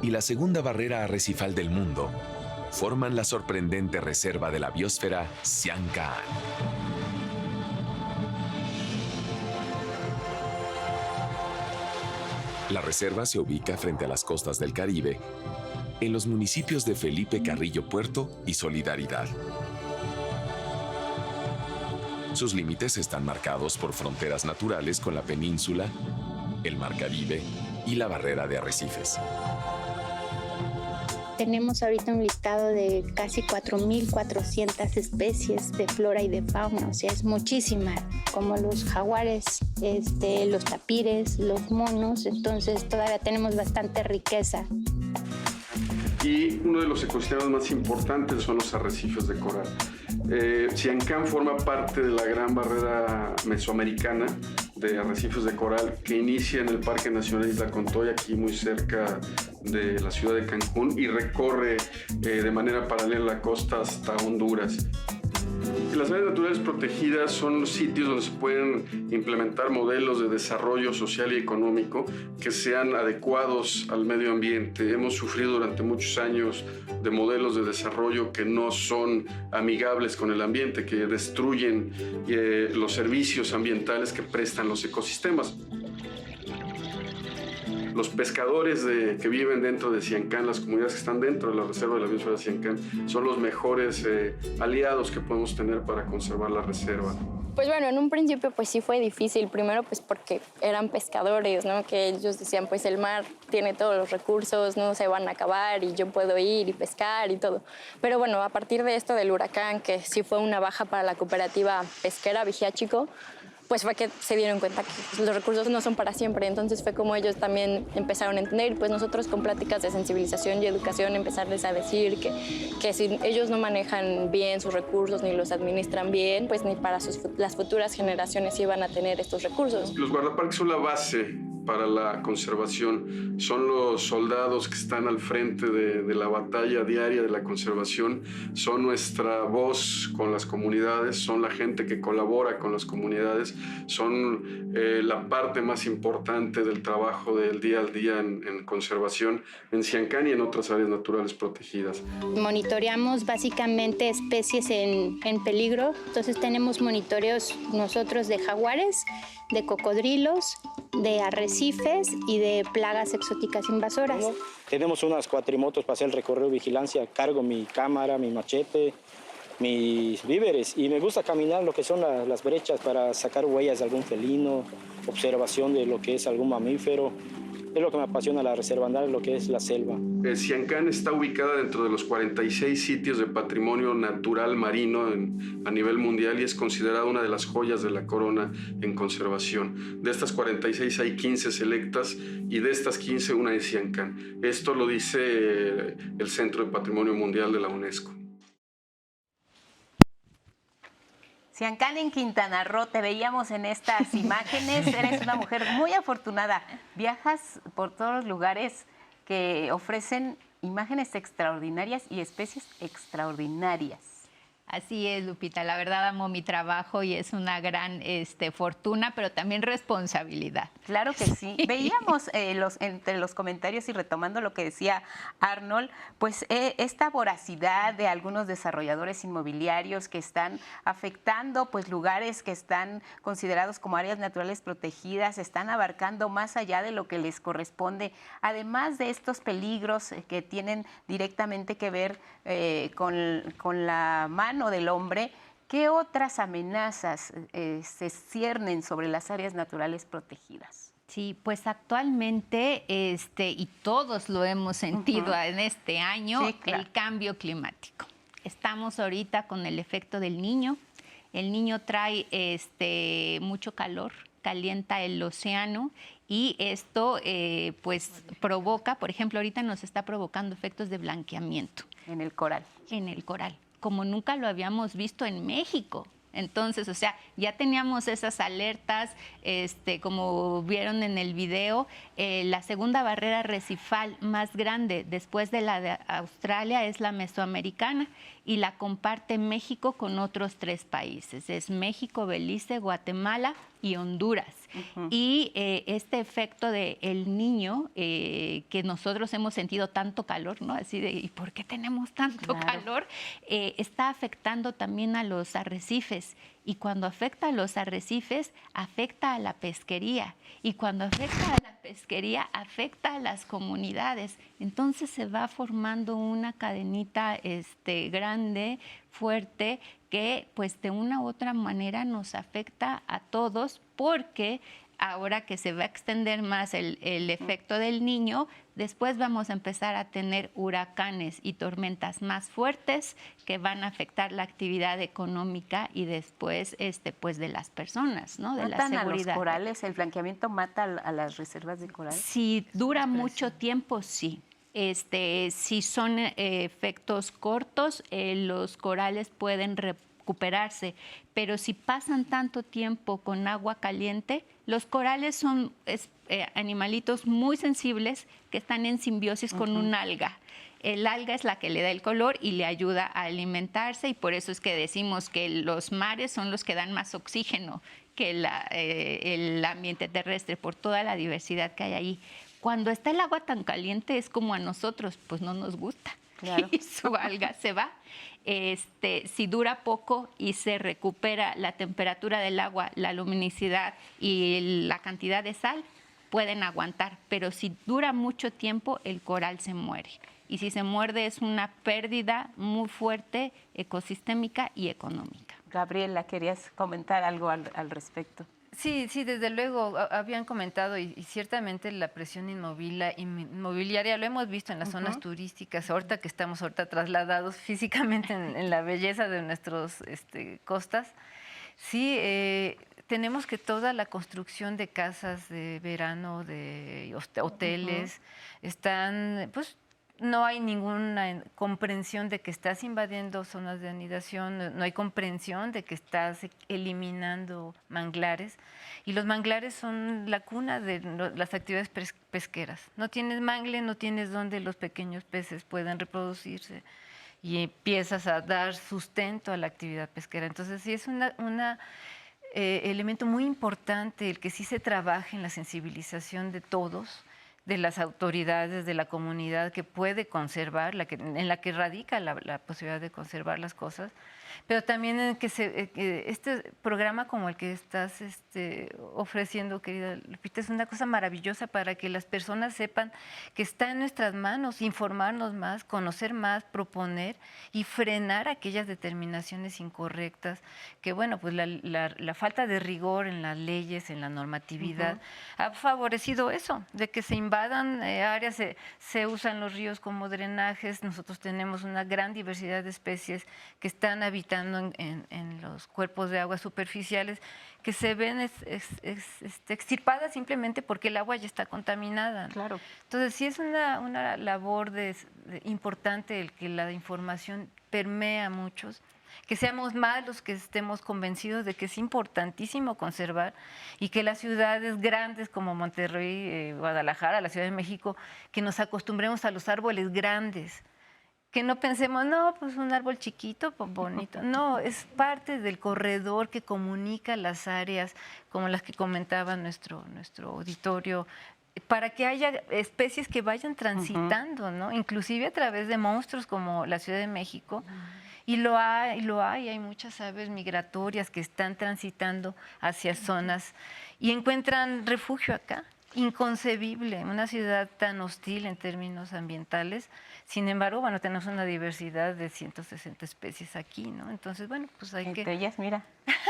y la segunda barrera arrecifal del mundo, forman la sorprendente reserva de la biosfera Sian Ka'an. La reserva se ubica frente a las costas del Caribe, en los municipios de Felipe Carrillo Puerto y Solidaridad. Sus límites están marcados por fronteras naturales con la península, el Mar Caribe y la barrera de arrecifes. Tenemos ahorita un listado de casi 4.400 especies de flora y de fauna, o sea, es muchísima, como los jaguares, los tapires, los monos, entonces todavía tenemos bastante riqueza. Y uno de los ecosistemas más importantes son los arrecifes de coral. Sian Ka'an forma parte de la gran barrera mesoamericana de arrecifes de coral que inicia en el Parque Nacional Isla Contoy, aquí muy cerca de la ciudad de Cancún, y recorre de manera paralela la costa hasta Honduras. Las áreas naturales protegidas son los sitios donde se pueden implementar modelos de desarrollo social y económico que sean adecuados al medio ambiente. Hemos sufrido durante muchos años de modelos de desarrollo que no son amigables con el ambiente, que destruyen los servicios ambientales que prestan los ecosistemas. Los pescadores que viven dentro de Sian Ka'an, las comunidades que están dentro de la reserva de la biosfera de Sian Ka'an, son los mejores aliados que podemos tener para conservar la reserva. Pues bueno, en un principio pues sí fue difícil, primero pues porque eran pescadores, ¿no? Que ellos decían pues el mar tiene todos los recursos, no se van a acabar y yo puedo ir y pescar y todo. Pero bueno, a partir de esto del huracán, que sí fue una baja para la cooperativa pesquera Vigía Chico, pues fue que se dieron cuenta que los recursos no son para siempre. Entonces fue como ellos también empezaron a entender, pues nosotros con pláticas de sensibilización y educación empezarles a decir que si ellos no manejan bien sus recursos ni los administran bien, pues ni para las futuras generaciones iban a tener estos recursos. Los guardaparques son la base para la conservación, son los soldados que están al frente de la batalla diaria de la conservación, son nuestra voz con las comunidades, son la gente que colabora con las comunidades, son la parte más importante del trabajo del día al día en conservación en Sian Ka'an y en otras áreas naturales protegidas. Monitoreamos básicamente especies en peligro, entonces tenemos monitoreos nosotros de jaguares, de cocodrilos, de arrecifes y de plagas exóticas invasoras. Tenemos unas cuatrimotos para hacer el recorrido de vigilancia, cargo mi cámara, mi machete, mis víveres y me gusta caminar lo que son las brechas para sacar huellas de algún felino, observación de lo que es algún mamífero. Es lo que me apasiona la reserva, andar en lo que es la selva. Sian Ka'an está ubicada dentro de los 46 sitios de patrimonio natural marino a nivel mundial y es considerada una de las joyas de la corona en conservación. De estas 46 hay 15 selectas y de estas 15 una es Sian Ka'an. Esto lo dice el Centro de Patrimonio Mundial de la UNESCO. Sian Ka'an en Quintana Roo, te veíamos en estas imágenes, eres una mujer muy afortunada, viajas por todos los lugares que ofrecen imágenes extraordinarias y especies extraordinarias. Así es, Lupita, la verdad amo mi trabajo y es una gran fortuna, pero también responsabilidad. Claro que sí. Veíamos entre los comentarios y retomando lo que decía Arnold, pues esta voracidad de algunos desarrolladores inmobiliarios que están afectando pues lugares que están considerados como áreas naturales protegidas, están abarcando más allá de lo que les corresponde, además de estos peligros que tienen directamente que ver con la mano del hombre. ¿Qué otras amenazas se ciernen sobre las áreas naturales protegidas? Sí, pues actualmente, y todos lo hemos sentido en este año, sí, claro, el cambio climático. Estamos ahorita con el efecto del Niño. El Niño trae mucho calor, calienta el océano y esto pues provoca, por ejemplo, ahorita nos está provocando efectos de blanqueamiento. En el coral. En el coral, como nunca lo habíamos visto en México. Entonces, o sea, ya teníamos esas alertas, como vieron en el video, la segunda barrera arrecifal más grande después de la de Australia es la mesoamericana y la comparte México con otros 3 países. Es México, Belice, Guatemala y Honduras. Y este efecto de el niño, que nosotros hemos sentido tanto calor, ¿no? Así de, ¿y por qué tenemos tanto calor? Está afectando también a los arrecifes. Y cuando afecta a los arrecifes, afecta a la pesquería. Y cuando afecta a la pesquería, afecta a las comunidades. Entonces se va formando una cadenita grande, fuerte, que pues de una u otra manera nos afecta a todos, porque ahora que se va a extender más el efecto del niño, después vamos a empezar a tener huracanes y tormentas más fuertes que van a afectar la actividad económica y después pues de las personas, ¿no? De la seguridad. ¿Matan a los corales? ¿El blanqueamiento mata a las reservas de coral? Si dura mucho tiempo, sí. Si son efectos cortos, los corales pueden recuperarse, pero si pasan tanto tiempo con agua caliente, los corales son animalitos muy sensibles que están en simbiosis con un alga. El alga es la que le da el color y le ayuda a alimentarse, y por eso es que decimos que los mares son los que dan más oxígeno que el ambiente terrestre, por toda la diversidad que hay ahí. Cuando está el agua tan caliente es como a nosotros, pues no nos gusta. Claro. Y su alga se va. Si dura poco y se recupera la temperatura del agua, la luminosidad y la cantidad de sal, pueden aguantar. Pero si dura mucho tiempo, el coral se muere. Y si se muerde es una pérdida muy fuerte ecosistémica y económica. Gabriela, ¿querías comentar algo al respecto? Sí, desde luego, habían comentado y ciertamente la presión inmobiliaria lo hemos visto en las zonas turísticas, ahorita que estamos trasladados físicamente en la belleza de nuestras costas. Sí, tenemos que toda la construcción de casas de verano, de hoteles, están, pues, no hay ninguna comprensión de que estás invadiendo zonas de anidación, no hay comprensión de que estás eliminando manglares, y los manglares son la cuna de las actividades pesqueras. No tienes mangle, no tienes donde los pequeños peces puedan reproducirse, y empiezas a dar sustento a la actividad pesquera. Entonces sí es un elemento muy importante el que sí se trabaje en la sensibilización de todos, de las autoridades, de la comunidad que puede conservar, en la que radica la posibilidad de conservar las cosas, pero también en que este programa como el que estás ofreciendo, querida Lupita, es una cosa maravillosa para que las personas sepan que está en nuestras manos informarnos más, conocer más, proponer y frenar aquellas determinaciones incorrectas que, bueno, pues la falta de rigor en las leyes, en la normatividad, ha favorecido eso, de que se invadan áreas, se usan los ríos como drenajes. Nosotros tenemos una gran diversidad de especies que están habitando en los cuerpos de agua superficiales, que se ven extirpadas simplemente porque el agua ya está contaminada, ¿no? Claro. Entonces sí es una labor importante el que la información permea a muchos, que seamos más los que estemos convencidos de que es importantísimo conservar, y que las ciudades grandes como Monterrey, Guadalajara, la Ciudad de México, que nos acostumbremos a los árboles grandes, que no pensemos, no, pues un árbol chiquito, pues bonito. No, es parte del corredor que comunica las áreas, como las que comentaba nuestro auditorio, para que haya especies que vayan transitando, ¿no? Inclusive a través de monstruos como la Ciudad de México. Y lo hay muchas aves migratorias que están transitando hacia zonas y encuentran refugio acá. Inconcebible, una ciudad tan hostil en términos ambientales. Sin embargo, bueno, tenemos una diversidad de 160 especies aquí, ¿no? Entonces, bueno, pues hay que... Entre ellas, mira.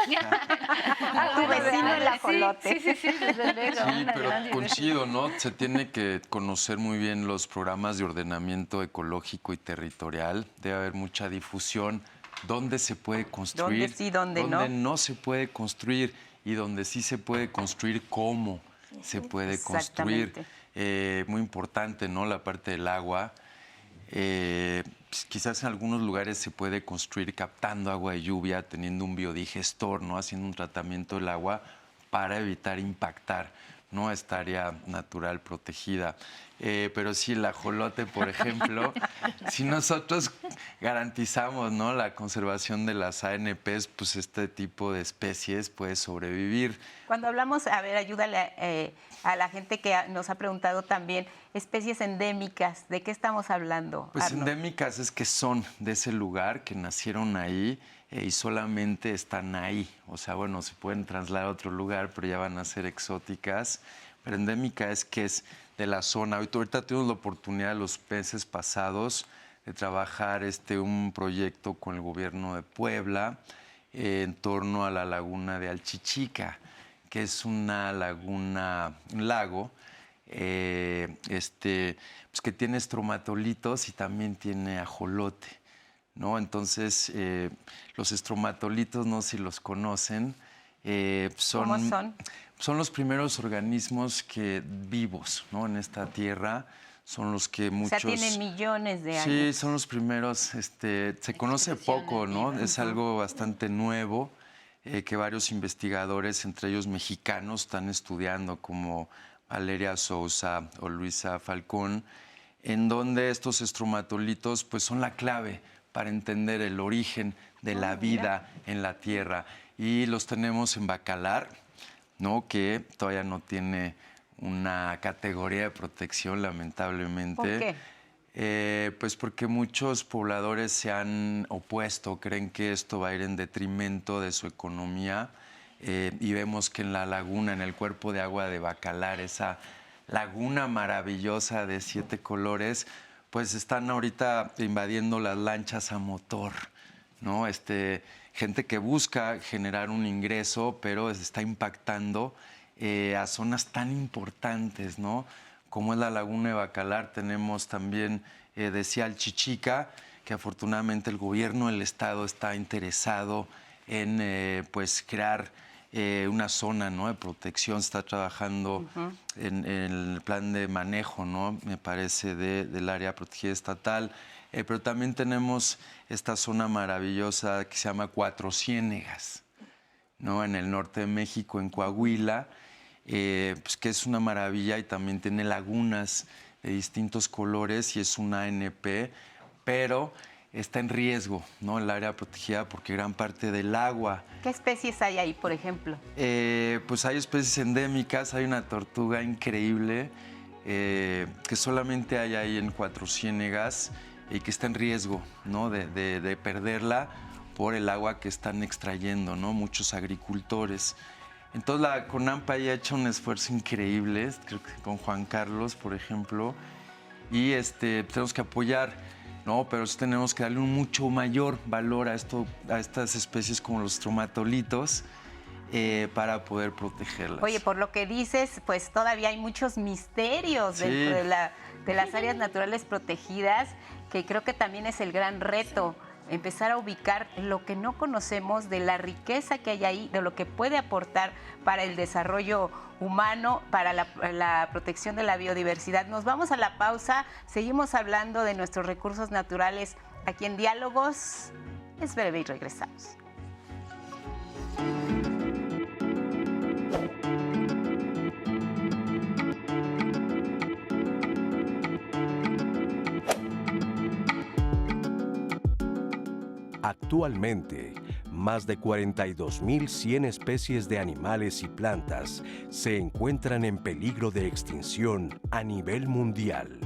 Tu vecino el ajolote. Sí, desde luego. Sí, pero coincido, ¿no? Se tiene que conocer muy bien los programas de ordenamiento ecológico y territorial. Debe haber mucha difusión. ¿Dónde se puede construir? ¿Dónde sí, dónde no? ¿Dónde no se puede construir? Y donde sí se puede construir, ¿cómo se puede construir? Muy importante, ¿no? La parte del agua. Quizás en algunos lugares se puede construir captando agua de lluvia, teniendo un biodigestor, ¿no? Haciendo un tratamiento del agua para evitar impactar. ¿no? Esta área natural protegida. Pero sí, el ajolote, por ejemplo, si nosotros garantizamos, ¿no?, la conservación de las ANPs, pues este tipo de especies puede sobrevivir. Cuando hablamos, a ver, ayúdale a la gente que nos ha preguntado también, especies endémicas, ¿de qué estamos hablando, Pues Arnold? endémicas es que son de ese lugar, que nacieron ahí y solamente están ahí. O sea, bueno, se pueden trasladar a otro lugar, pero ya van a ser exóticas. Pero endémica es que es de la zona. Ahorita tuvimos la oportunidad los meses pasados de trabajar un proyecto con el gobierno de Puebla en torno a la laguna de Alchichica, que es una laguna, un lago, pues que tiene estromatolitos y también tiene ajolote, ¿no? Entonces, los estromatolitos, no sé si los conocen, ¿Cómo son? Son los primeros organismos vivos, ¿no?, en esta tierra. Son los que muchos... O sea, tienen millones de años. Sí, son los primeros. Se conoce poco, ¿no? Es algo bastante nuevo que varios investigadores, entre ellos mexicanos, están estudiando, como Valeria Sousa o Luisa Falcón, en donde estos estromatolitos pues, son la clave para entender el origen de la vida en la Tierra. Y los tenemos en Bacalar, ¿no?, que todavía no tiene una categoría de protección, lamentablemente. ¿Por qué? Pues porque muchos pobladores se han opuesto, creen que esto va a ir en detrimento de su economía, y vemos que en la laguna, en el cuerpo de agua de Bacalar, esa laguna maravillosa de 7 colores, pues están ahorita invadiendo las lanchas a motor, ¿no? Gente que busca generar un ingreso, pero se está impactando a zonas tan importantes, ¿no?, como es la laguna de Bacalar. Tenemos también, decía Alchichica, que afortunadamente el gobierno del estado está interesado en pues crear una zona, ¿no?, de protección. Está trabajando en el plan de manejo, ¿no?, me parece, del área protegida estatal. Pero también tenemos esta zona maravillosa que se llama Cuatro Ciénegas, ¿no?, en el norte de México, en Coahuila, pues que es una maravilla y también tiene lagunas de distintos colores y es una ANP, pero está en riesgo, ¿no?, el área protegida, porque gran parte del agua... ¿Qué especies hay ahí, por ejemplo? Pues hay especies endémicas. Hay una tortuga increíble que solamente hay ahí en Cuatro Ciénegas y que está en riesgo, ¿no?, de perderla por el agua que están extrayendo, ¿no?, muchos agricultores. Entonces la CONAMPA ha hecho un esfuerzo increíble, creo que con Juan Carlos, por ejemplo, y tenemos que apoyar, ¿no?, pero sí tenemos que darle un mucho mayor valor a estas especies como los estromatolitos, para poder protegerlas. Oye, por lo que dices, pues todavía hay muchos misterios dentro de las áreas naturales protegidas, que creo que también es el gran reto, empezar a ubicar lo que no conocemos de la riqueza que hay ahí, de lo que puede aportar para el desarrollo humano, para la protección de la biodiversidad. Nos vamos a la pausa, seguimos hablando de nuestros recursos naturales aquí en Diálogos. Es breve y regresamos. Actualmente, más de 42.100 especies de animales y plantas se encuentran en peligro de extinción a nivel mundial.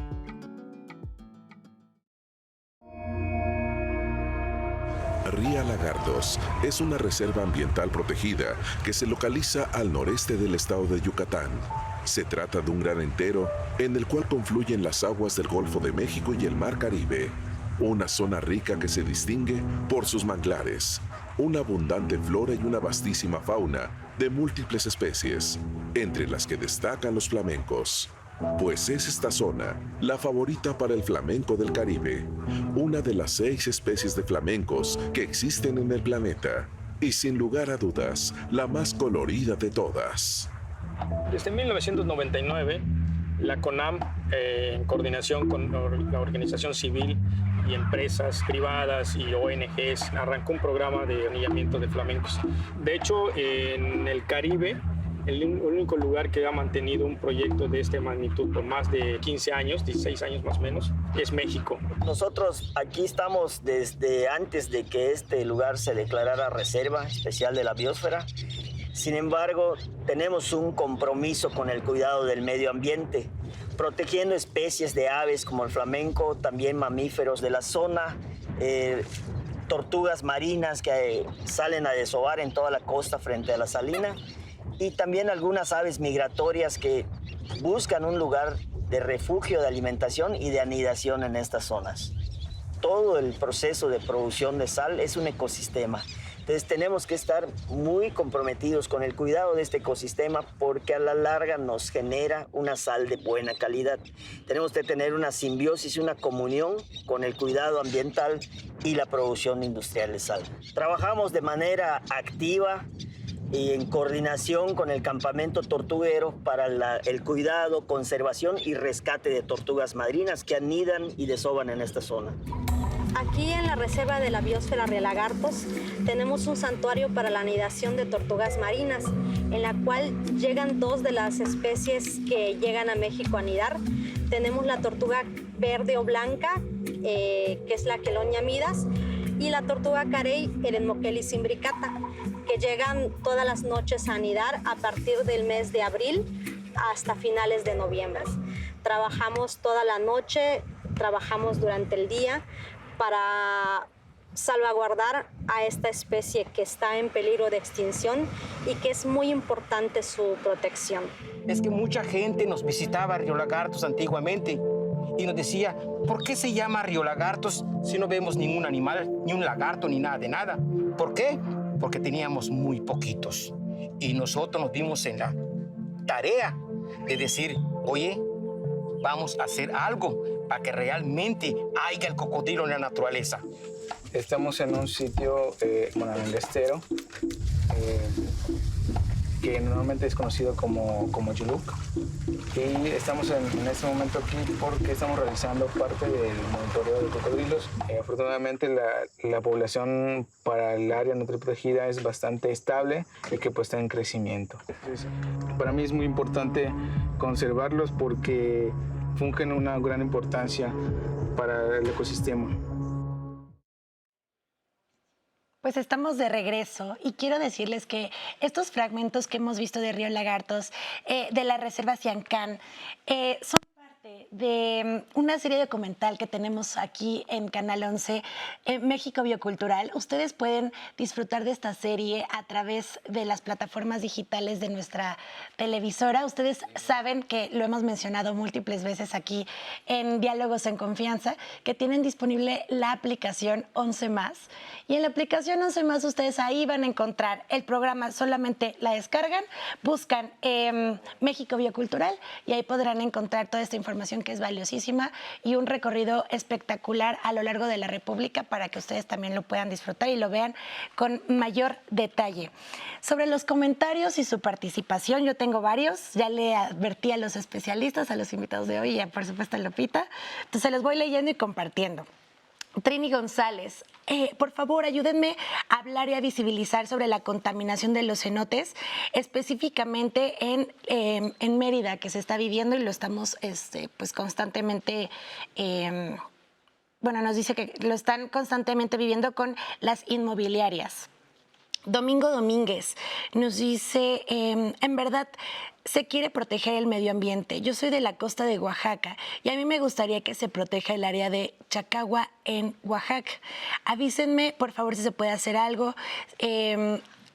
Ría Lagartos es una reserva ambiental protegida que se localiza al noreste del estado de Yucatán. Se trata de un gran entero en el cual confluyen las aguas del Golfo de México y el Mar Caribe. Una zona rica que se distingue por sus manglares, una abundante flora y una vastísima fauna de múltiples especies, entre las que destacan los flamencos. Pues es esta zona la favorita para el flamenco del Caribe, una de las 6 especies de flamencos que existen en el planeta, y sin lugar a dudas, la más colorida de todas. Desde 1999, la CONAM, en coordinación con la organización civil y empresas privadas y ONGs, arrancó un programa de anillamiento de flamencos. De hecho, en el Caribe el único lugar que ha mantenido un proyecto de esta magnitud por más de 15 años, 16 años más o menos, es México. Nosotros aquí estamos desde antes de que este lugar se declarara Reserva Especial de la Biosfera. Sin embargo, tenemos un compromiso con el cuidado del medio ambiente, protegiendo especies de aves como el flamenco, también mamíferos de la zona, tortugas marinas que salen a desovar en toda la costa frente a la salina, y también algunas aves migratorias que buscan un lugar de refugio, de alimentación y de anidación en estas zonas. Todo el proceso de producción de sal es un ecosistema. Entonces tenemos que estar muy comprometidos con el cuidado de este ecosistema porque a la larga nos genera una sal de buena calidad. Tenemos que tener una simbiosis, una comunión con el cuidado ambiental y la producción industrial de sal. Trabajamos de manera activa y en coordinación con el campamento tortuguero para el cuidado, conservación y rescate de tortugas marinas que anidan y desovan en esta zona. Aquí en la Reserva de la Biosfera Río Lagartos tenemos un santuario para la anidación de tortugas marinas, en la cual llegan 2 de las especies que llegan a México a anidar. Tenemos la tortuga verde o blanca, que es la Quelonia midas, y la tortuga carey, Eretmochelis imbricata, que llegan todas las noches a anidar a partir del mes de abril hasta finales de noviembre. Trabajamos toda la noche, trabajamos durante el día para salvaguardar a esta especie que está en peligro de extinción y que es muy importante su protección. Es que mucha gente nos visitaba Río Lagartos antiguamente y nos decía, ¿por qué se llama Río Lagartos si no vemos ningún animal, ni un lagarto, ni nada de nada? ¿Por qué? Porque teníamos muy poquitos. Y nosotros nos dimos en la tarea de decir, oye, vamos a hacer algo para que realmente haya el cocodrilo en la naturaleza. Estamos en un sitio, en el estero, que normalmente es conocido como Yuluc. Y estamos en este momento aquí porque estamos realizando parte del monitoreo de cocodrilos. Afortunadamente la población para el área nutriprotegida es bastante estable y que pues está en crecimiento. Para mí es muy importante conservarlos porque fungen una gran importancia para el ecosistema. Pues estamos de regreso y quiero decirles que estos fragmentos que hemos visto de Río Lagartos, de la Reserva Siancán, son parte de una serie documental que tenemos aquí en Canal 11, México Biocultural. Ustedes pueden disfrutar de esta serie a través de las plataformas digitales de nuestra televisora. Ustedes saben que lo hemos mencionado múltiples veces aquí en Diálogos en Confianza, que tienen disponible la aplicación 11+. Y en la aplicación 11+, ustedes ahí van a encontrar el programa, solamente la descargan, buscan México Biocultural y ahí podrán encontrar toda esta información que es valiosísima y un recorrido espectacular a lo largo de la República para que ustedes también lo puedan disfrutar y lo vean con mayor detalle. Sobre los comentarios y su participación, yo tengo varios, ya le advertí a los especialistas, a los invitados de hoy y por supuesto a Lupita, entonces los voy leyendo y compartiendo. Trini González, por favor, ayúdenme a hablar y a visibilizar sobre la contaminación de los cenotes, específicamente en Mérida, que se está viviendo y lo estamos pues constantemente, nos dice que lo están constantemente viviendo con las inmobiliarias. Domingo Domínguez nos dice, en verdad, se quiere proteger el medio ambiente. Yo soy de la costa de Oaxaca y a mí me gustaría que se proteja el área de Chacagua en Oaxaca. Avísenme, por favor, si se puede hacer algo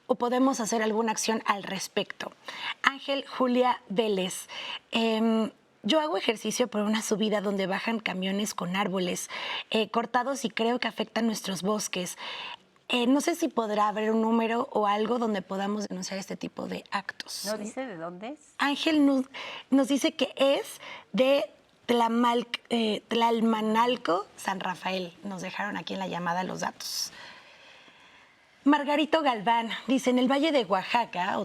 o podemos hacer alguna acción al respecto. Ángel Julia Vélez. Yo hago ejercicio por una subida donde bajan camiones con árboles cortados y creo que afectan nuestros bosques. No sé si podrá haber un número o algo donde podamos denunciar este tipo de actos. ¿No dice de dónde es? Ángel nos dice que es de Tlalmanalco, San Rafael. Nos dejaron aquí en la llamada los datos. Margarito Galván dice, en el Valle de Oaxaca,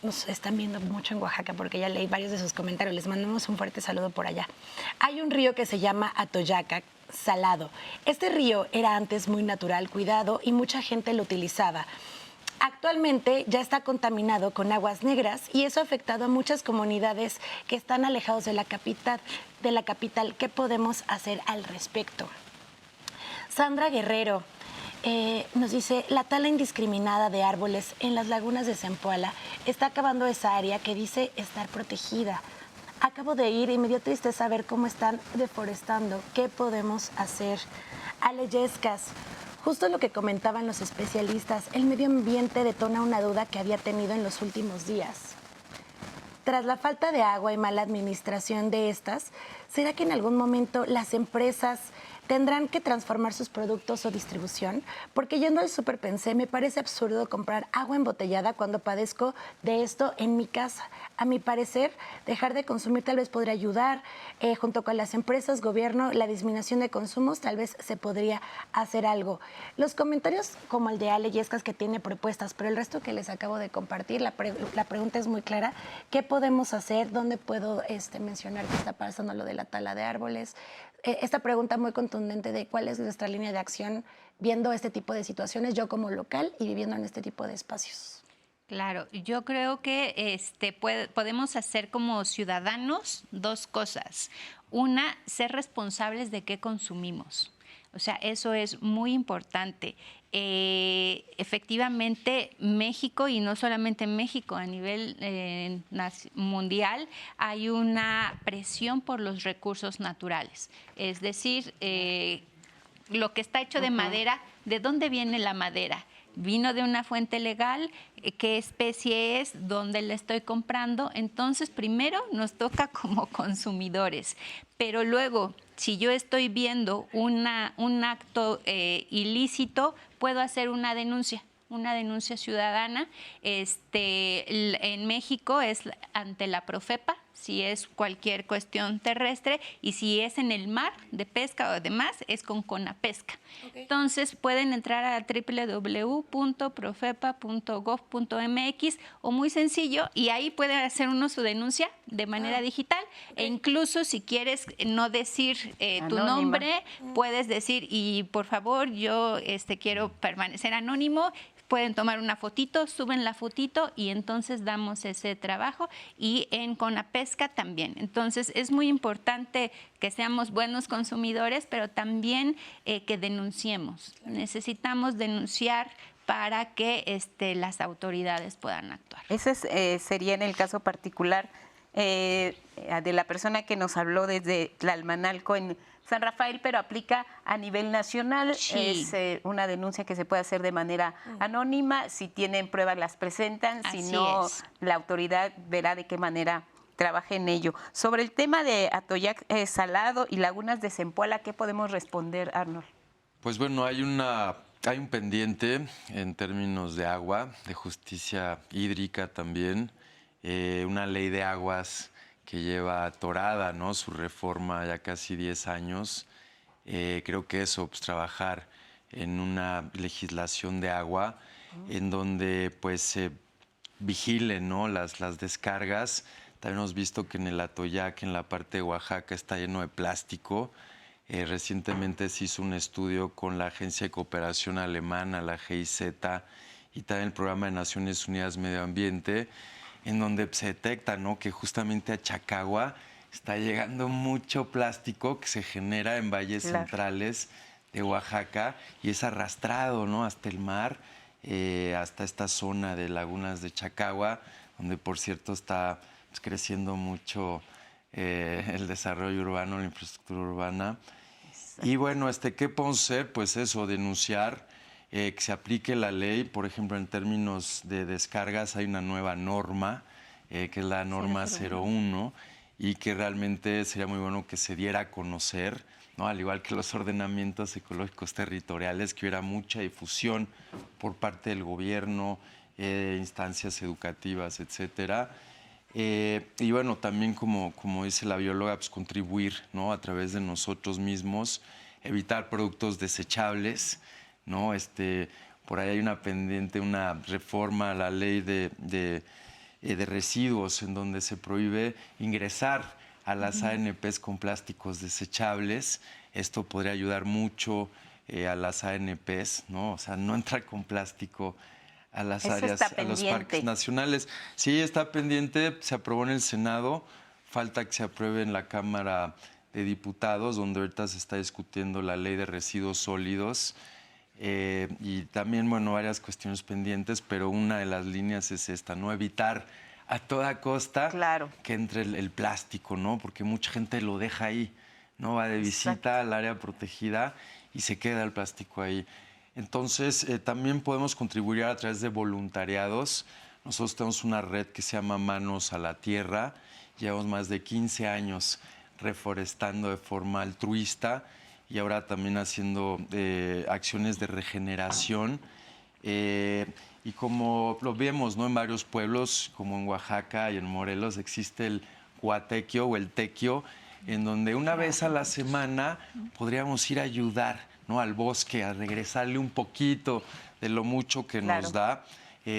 nos están viendo mucho en Oaxaca porque ya leí varios de sus comentarios, les mandamos un fuerte saludo por allá. Hay un río que se llama Atoyaca, salado. Este río era antes muy natural, cuidado y mucha gente lo utilizaba. Actualmente ya está contaminado con aguas negras y eso ha afectado a muchas comunidades que están alejados de la capital. ¿Qué podemos hacer al respecto? Sandra Guerrero nos dice, la tala indiscriminada de árboles en las lagunas de Zempoala está acabando esa área que dice estar protegida. Acabo de ir y me dio tristeza ver cómo están deforestando. ¿Qué podemos hacer? Ale Yescas, justo lo que comentaban los especialistas, el medio ambiente detona una duda que había tenido en los últimos días. Tras la falta de agua y mala administración de estas, ¿será que en algún momento las empresas tendrán que transformar sus productos o distribución? Porque yendo al súper pensé, me parece absurdo comprar agua embotellada cuando padezco de esto en mi casa. A mi parecer, dejar de consumir tal vez podría ayudar. Junto con las empresas, gobierno, la disminución de consumos, tal vez se podría hacer algo. Los comentarios como el de Ale Yescas, que tiene propuestas, pero el resto que les acabo de compartir, la pregunta es muy clara. ¿Qué podemos hacer? ¿Dónde puedo mencionar que está pasando lo de la tala de árboles? Esta pregunta muy contundente de cuál es nuestra línea de acción viendo este tipo de situaciones, yo como local y viviendo en este tipo de espacios. Claro, yo creo que podemos hacer como ciudadanos dos cosas. Una, ser responsables de qué consumimos. O sea, eso es muy importante. Efectivamente, México, y no solamente México, a nivel mundial, hay una presión por los recursos naturales. Es decir, lo que está hecho de madera, ¿de dónde viene la madera? ¿Vino de una fuente legal? ¿Qué especie es? ¿Dónde la estoy comprando? Entonces, primero nos toca como consumidores, pero luego, si yo estoy viendo un acto ilícito, puedo hacer una denuncia ciudadana. En México es ante la Profepa, si es cualquier cuestión terrestre, y si es en el mar de pesca o demás, es con Conapesca. Okay. Entonces pueden entrar a www.profepa.gov.mx o muy sencillo, y ahí pueden hacer uno su denuncia de manera digital, e incluso si quieres no decir tu nombre, puedes decir, y por favor yo quiero permanecer anónimo. Pueden tomar una fotito, suben la fotito y entonces damos ese trabajo, y en Conapesca también. Entonces es muy importante que seamos buenos consumidores, pero también que denunciemos. Necesitamos denunciar para que las autoridades puedan actuar. Ese sería en el caso particular de la persona que nos habló desde Tlalmanalco en San Rafael, pero aplica a nivel nacional. Sí. Es una denuncia que se puede hacer de manera anónima. Si tienen pruebas, las presentan. Si no, la autoridad verá de qué manera trabaja en ello. Sobre el tema de Atoyac Salado y lagunas de Zempoala, ¿qué podemos responder, Arnold? Pues bueno, hay un pendiente en términos de agua, de justicia hídrica también, una ley de aguas que lleva atorada, ¿no?, su reforma ya casi 10 años. Creo que eso, pues trabajar en una legislación de agua en donde pues se vigilen, ¿no?, las descargas. También hemos visto que en el Atoyac, en la parte de Oaxaca, está lleno de plástico. Recientemente se hizo un estudio con la Agencia de Cooperación Alemana, la GIZ, y también el Programa de Naciones Unidas Medio Ambiente, en donde se detecta, ¿no?, que justamente a Chacagua está llegando mucho plástico que se genera en valles centrales de Oaxaca y es arrastrado, ¿no?, hasta el mar, hasta esta zona de lagunas de Chacagua, donde por cierto está creciendo mucho el desarrollo urbano, la infraestructura urbana. Exacto. Y bueno, ¿qué podemos hacer? Pues eso, denunciar, que se aplique la ley. Por ejemplo, en términos de descargas hay una nueva norma, que es la norma 01, y que realmente sería muy bueno que se diera a conocer, ¿no?, al igual que los ordenamientos ecológicos territoriales, que hubiera mucha difusión por parte del gobierno, instancias educativas, etcétera. Y bueno, también como dice la bióloga, pues contribuir, ¿no?, a través de nosotros mismos, evitar productos desechables, ¿no? Por ahí hay una pendiente, una reforma a la ley de residuos, en donde se prohíbe ingresar a las ANPs con plásticos desechables. Esto podría ayudar mucho a las ANPs, ¿no? O sea, no entrar con plástico a las Eso áreas, está a los pendiente. parques nacionales. Sí, está pendiente, se aprobó en el Senado, falta que se apruebe en la Cámara de Diputados, donde ahorita se está discutiendo la ley de residuos sólidos. Y también, bueno, varias cuestiones pendientes, pero una de las líneas es esta, ¿no? Evitar a toda costa que entre el plástico, ¿no? Porque mucha gente lo deja ahí, ¿no? Va de visita al área protegida y se queda el plástico ahí. Entonces, también podemos contribuir a través de voluntariados. Nosotros tenemos una red que se llama Manos a la Tierra. Llevamos más de 15 años reforestando de forma altruista y ahora también haciendo acciones de regeneración. Y como lo vemos, ¿no? En varios pueblos, como en Oaxaca y en Morelos, existe el huatequio o el tequio, en donde una vez a la semana podríamos ir a ayudar, ¿no? Al bosque, a regresarle un poquito de lo mucho que nos da,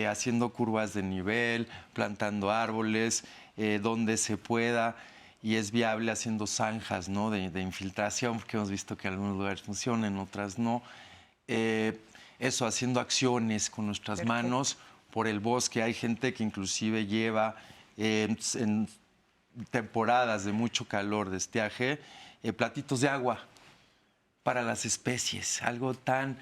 haciendo curvas de nivel, plantando árboles, donde se pueda. Y es viable haciendo zanjas, ¿no? de infiltración, porque hemos visto que en algunos lugares funcionan, en otras no. Eso, haciendo acciones con nuestras manos por el bosque. Hay gente que inclusive lleva en temporadas de mucho calor, de estiaje, platitos de agua para las especies. Algo tan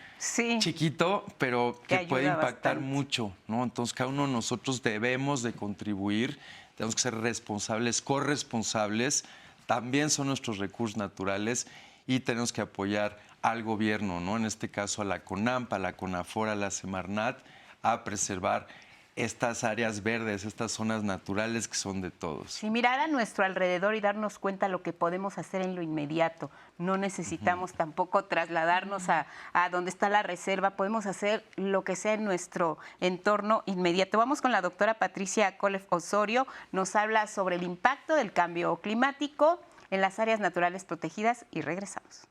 chiquito, pero que puede impactar bastante. Mucho, ¿no? Entonces, cada uno de nosotros debemos de contribuir. Tenemos que ser responsables, corresponsables, también son nuestros recursos naturales y tenemos que apoyar al gobierno, ¿no? En este caso a la CONAMP, a la CONAFOR, a la Semarnat, a preservar estas áreas verdes, estas zonas naturales que son de todos. Sí, mirar a nuestro alrededor y darnos cuenta de lo que podemos hacer en lo inmediato. No necesitamos tampoco trasladarnos a donde está la reserva. Podemos hacer lo que sea en nuestro entorno inmediato. Vamos con la doctora Patricia Koleff Osorio. Nos habla sobre el impacto del cambio climático en las áreas naturales protegidas y regresamos.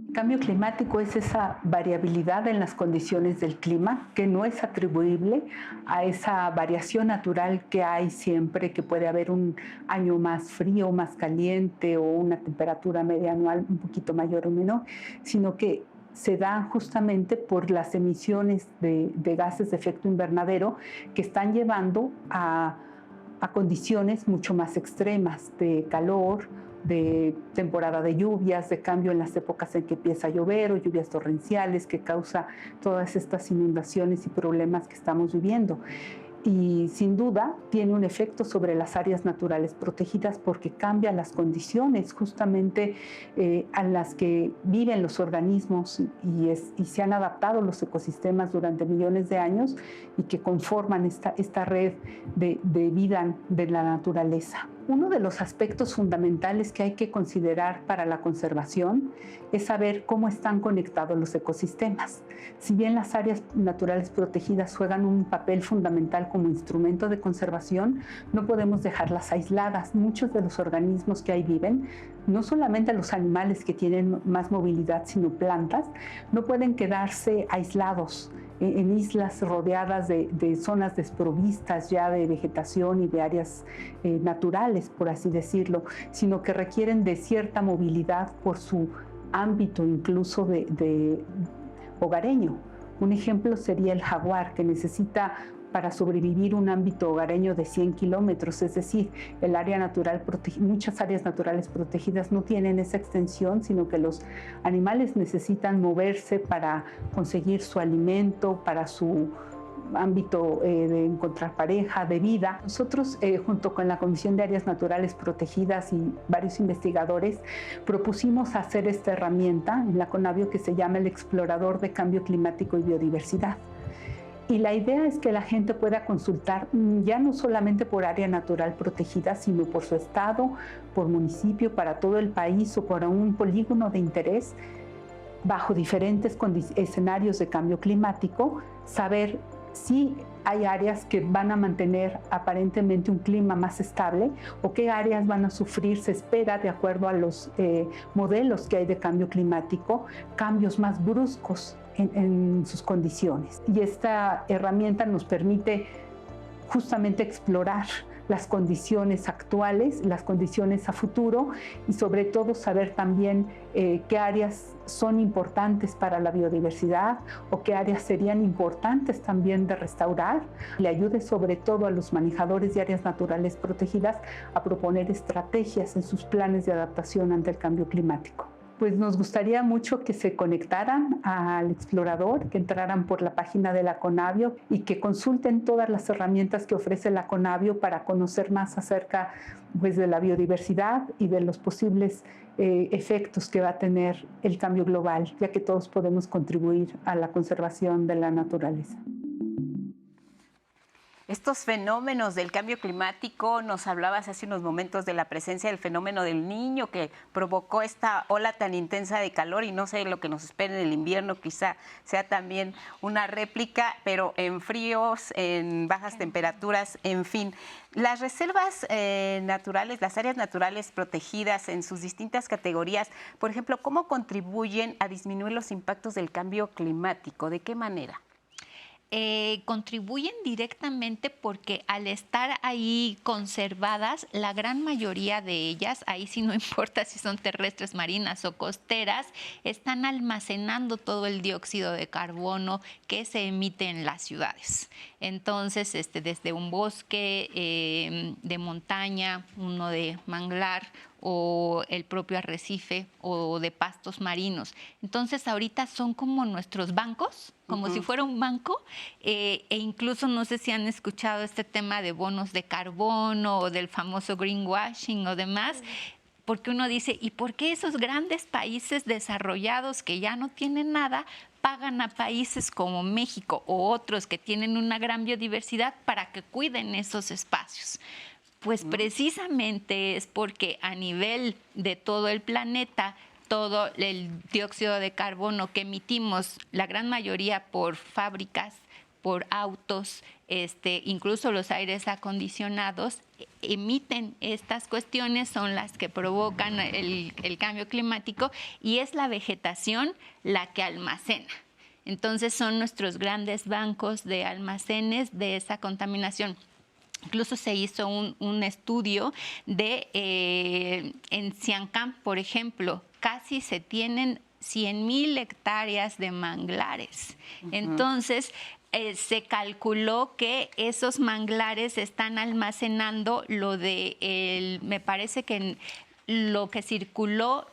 El cambio climático es esa variabilidad en las condiciones del clima que no es atribuible a esa variación natural que hay siempre, que puede haber un año más frío, más caliente o una temperatura media anual un poquito mayor o menor, sino que se da justamente por las emisiones de gases de efecto invernadero que están llevando a condiciones mucho más extremas de calor, de temporada de lluvias, de cambio en las épocas en que empieza a llover o lluvias torrenciales que causa todas estas inundaciones y problemas que estamos viviendo. Y sin duda tiene un efecto sobre las áreas naturales protegidas porque cambia las condiciones justamente a las que viven los organismos y se han adaptado los ecosistemas durante millones de años y que conforman esta red de vida de la naturaleza. Uno de los aspectos fundamentales que hay que considerar para la conservación es saber cómo están conectados los ecosistemas. Si bien las áreas naturales protegidas juegan un papel fundamental como instrumento de conservación, no podemos dejarlas aisladas. Muchos de los organismos que ahí viven, no solamente los animales que tienen más movilidad, sino plantas, no pueden quedarse aislados en islas rodeadas de zonas desprovistas ya de vegetación y de áreas naturales, por así decirlo, sino que requieren de cierta movilidad por su ámbito incluso de hogareño. Un ejemplo sería el jaguar, que necesita para sobrevivir un ámbito hogareño de 100 kilómetros, es decir, el área natural muchas áreas naturales protegidas no tienen esa extensión, sino que los animales necesitan moverse para conseguir su alimento, para su ámbito de encontrar pareja, de vida. Nosotros, junto con la Comisión de Áreas Naturales Protegidas y varios investigadores, propusimos hacer esta herramienta en la CONABIO que se llama el Explorador de Cambio Climático y Biodiversidad. Y la idea es que la gente pueda consultar ya no solamente por área natural protegida, sino por su estado, por municipio, para todo el país o para un polígono de interés, bajo diferentes escenarios de cambio climático, saber si hay áreas que van a mantener aparentemente un clima más estable o qué áreas van a sufrir, se espera, de acuerdo a los modelos que hay de cambio climático, cambios más bruscos en sus condiciones. Y esta herramienta nos permite justamente explorar las condiciones actuales, las condiciones a futuro y sobre todo saber también qué áreas son importantes para la biodiversidad o qué áreas serían importantes también de restaurar. Le ayude sobre todo a los manejadores de áreas naturales protegidas a proponer estrategias en sus planes de adaptación ante el cambio climático. Pues nos gustaría mucho que se conectaran al explorador, que entraran por la página de la Conavio y que consulten todas las herramientas que ofrece la Conavio para conocer más acerca pues, de la biodiversidad y de los posibles efectos que va a tener el cambio global, ya que todos podemos contribuir a la conservación de la naturaleza. Estos fenómenos del cambio climático, nos hablabas hace unos momentos de la presencia del fenómeno del Niño que provocó esta ola tan intensa de calor y no sé lo que nos espera en el invierno, quizá sea también una réplica, pero en fríos, en bajas temperaturas, en fin. Las reservas naturales, las áreas naturales protegidas en sus distintas categorías, por ejemplo, ¿cómo contribuyen a disminuir los impactos del cambio climático? ¿De qué manera? Contribuyen directamente porque al estar ahí conservadas, la gran mayoría de ellas, ahí sí no importa si son terrestres, marinas o costeras, están almacenando todo el dióxido de carbono que se emite en las ciudades. Entonces, desde un bosque de montaña, uno de manglar, o el propio arrecife o de pastos marinos. Entonces ahorita son como nuestros bancos, como si fuera un banco, e incluso no sé si han escuchado este tema de bonos de carbono o del famoso greenwashing o demás, porque uno dice, ¿y por qué esos grandes países desarrollados que ya no tienen nada pagan a países como México o otros que tienen una gran biodiversidad para que cuiden esos espacios? Pues precisamente es porque a nivel de todo el planeta, todo el dióxido de carbono que emitimos, la gran mayoría por fábricas, por autos, incluso los aires acondicionados, emiten estas cuestiones, son las que provocan el cambio climático y es la vegetación la que almacena. Entonces son nuestros grandes bancos de almacenes de esa contaminación. Incluso se hizo un estudio de en Siancán, por ejemplo, casi se tienen 100,000 hectáreas de manglares. Entonces, se calculó que esos manglares están almacenando me parece que lo que circuló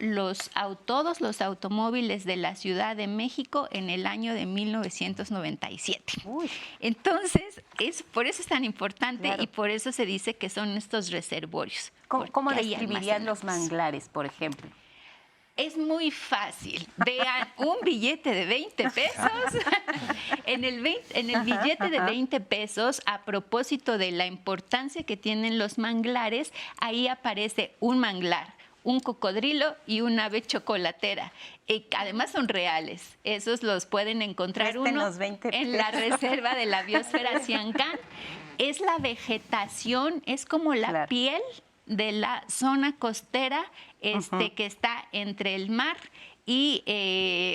todos los automóviles de la Ciudad de México en el año de 1997. Entonces, por eso es tan importante y por eso se dice que son estos reservorios. ¿Cómo describirían los manglares, por ejemplo? Es muy fácil. Vean un billete de 20 pesos. En el billete de 20 pesos, a propósito de la importancia que tienen los manglares, ahí aparece un manglar, un cocodrilo y un ave chocolatera. Además son reales. Esos los pueden encontrar en la reserva de la biosfera Siancán. Es la vegetación, es como la piel de la zona costera que está entre el mar y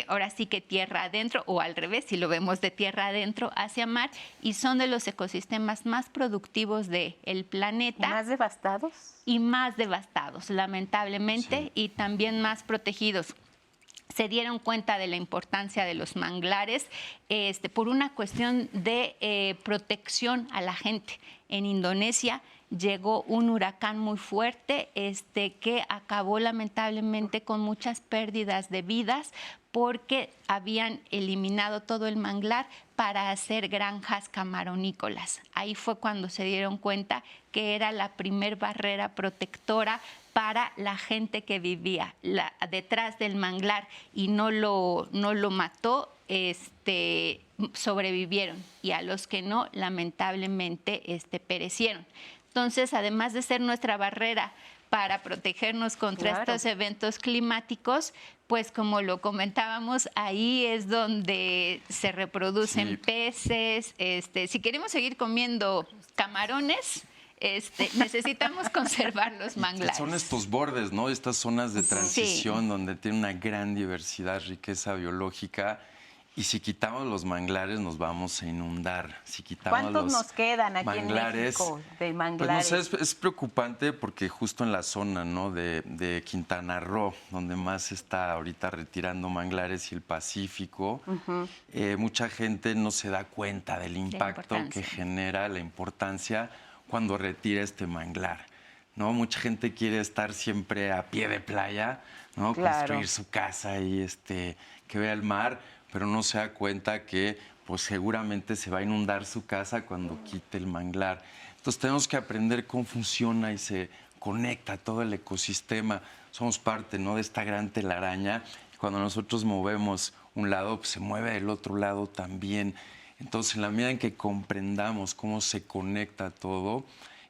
ahora sí que tierra adentro, o al revés, si lo vemos de tierra adentro hacia mar, y son de los ecosistemas más productivos del planeta. ¿Y más devastados? Y más devastados, lamentablemente, sí. Y también más protegidos. Se dieron cuenta de la importancia de los manglares por una cuestión de protección a la gente. En Indonesia llegó un huracán muy fuerte que acabó lamentablemente con muchas pérdidas de vidas porque habían eliminado todo el manglar para hacer granjas camaronícolas. Ahí fue cuando se dieron cuenta que era la primer barrera protectora para la gente que vivía detrás del manglar y no lo mató, sobrevivieron, y a los que no, lamentablemente, perecieron. Entonces, además de ser nuestra barrera para protegernos contra estos eventos climáticos, pues como lo comentábamos, ahí es donde se reproducen peces. Si queremos seguir comiendo camarones, necesitamos conservar los manglares. Son estos bordes, ¿no? Estas zonas de transición donde tiene una gran diversidad, riqueza biológica. Y si quitamos los manglares nos vamos a inundar. Si quitamos ¿Cuántos nos quedan aquí manglares, en México de Pues manglares? no sé, es preocupante porque justo en la zona, ¿no?, de Quintana Roo, donde más se está ahorita retirando manglares, y el Pacífico, mucha gente no se da cuenta del impacto que genera, la importancia cuando retira este manglar, ¿no? Mucha gente quiere estar siempre a pie de playa, ¿no? Claro. Construir su casa y que vea el mar, pero no se da cuenta que pues seguramente se va a inundar su casa cuando quite el manglar. Entonces tenemos que aprender cómo funciona y se conecta todo el ecosistema. Somos parte, ¿no?, de esta gran telaraña. Cuando nosotros movemos un lado, pues se mueve del otro lado también. Entonces, en la medida en que comprendamos cómo se conecta todo,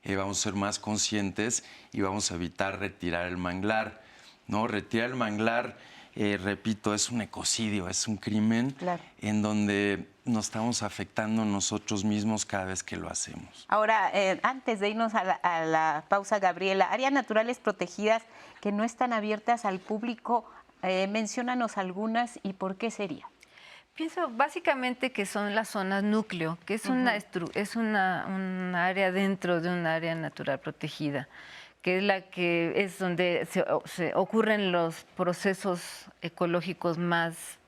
vamos a ser más conscientes y vamos a evitar retirar el manglar, ¿no? Retirar el manglar, repito, es un ecocidio, es un crimen en donde nos estamos afectando nosotros mismos cada vez que lo hacemos. Ahora, antes de irnos a la pausa, Gabriela, áreas naturales protegidas que no están abiertas al público, menciónanos algunas y por qué sería. Pienso básicamente que son las zonas núcleo, que es un área dentro de un área natural protegida, que es donde se ocurren los procesos ecológicos más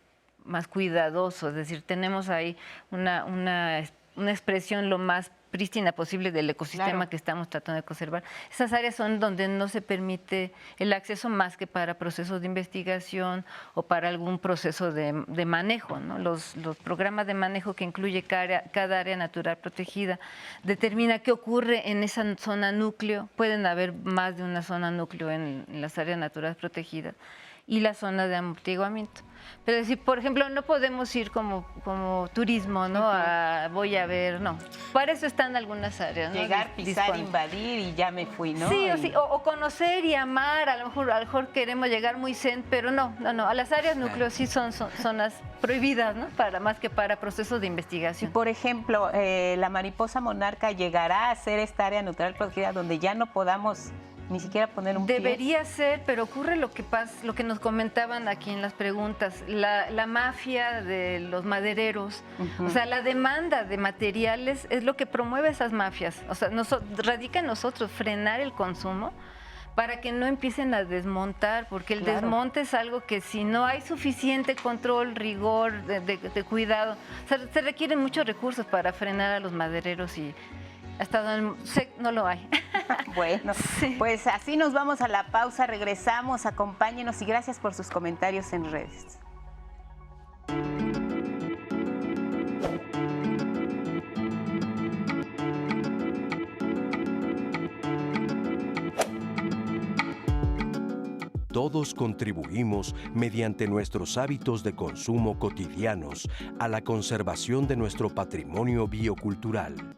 cuidadosos. Es decir, tenemos ahí una expresión lo más prístina posible del ecosistema que estamos tratando de conservar. Esas áreas son donde no se permite el acceso más que para procesos de investigación o para algún proceso de manejo, ¿no? Los programas de manejo que incluye cada área natural protegida determina qué ocurre en esa zona núcleo. Pueden haber más de una zona núcleo en las áreas naturales protegidas y la zona de amortiguamiento. Pero si, por ejemplo, no podemos ir como turismo, ¿no? Voy a ver, no. Para eso están algunas áreas, ¿no? Llegar, pisar, invadir y ya me fui, ¿no? Sí, o conocer y amar, a lo mejor queremos llegar muy zen, pero no. A las áreas núcleos sí son zonas prohibidas, ¿no? Más que para procesos de investigación. Por ejemplo, la mariposa monarca llegará a ser esta área natural protegida donde ya no podamos ni siquiera poner un pie. Debería ser, pero ocurre lo que nos comentaban aquí en las preguntas, la mafia de los madereros, o sea, la demanda de materiales es lo que promueve esas mafias. O sea, radica en nosotros frenar el consumo para que no empiecen a desmontar, porque el desmonte es algo que si no hay suficiente control, rigor, de cuidado, o sea, se requieren muchos recursos para frenar a los madereros y hasta donde no lo hay. Bueno, pues así nos vamos a la pausa, regresamos, acompáñenos y gracias por sus comentarios en redes. Todos contribuimos mediante nuestros hábitos de consumo cotidianos a la conservación de nuestro patrimonio biocultural.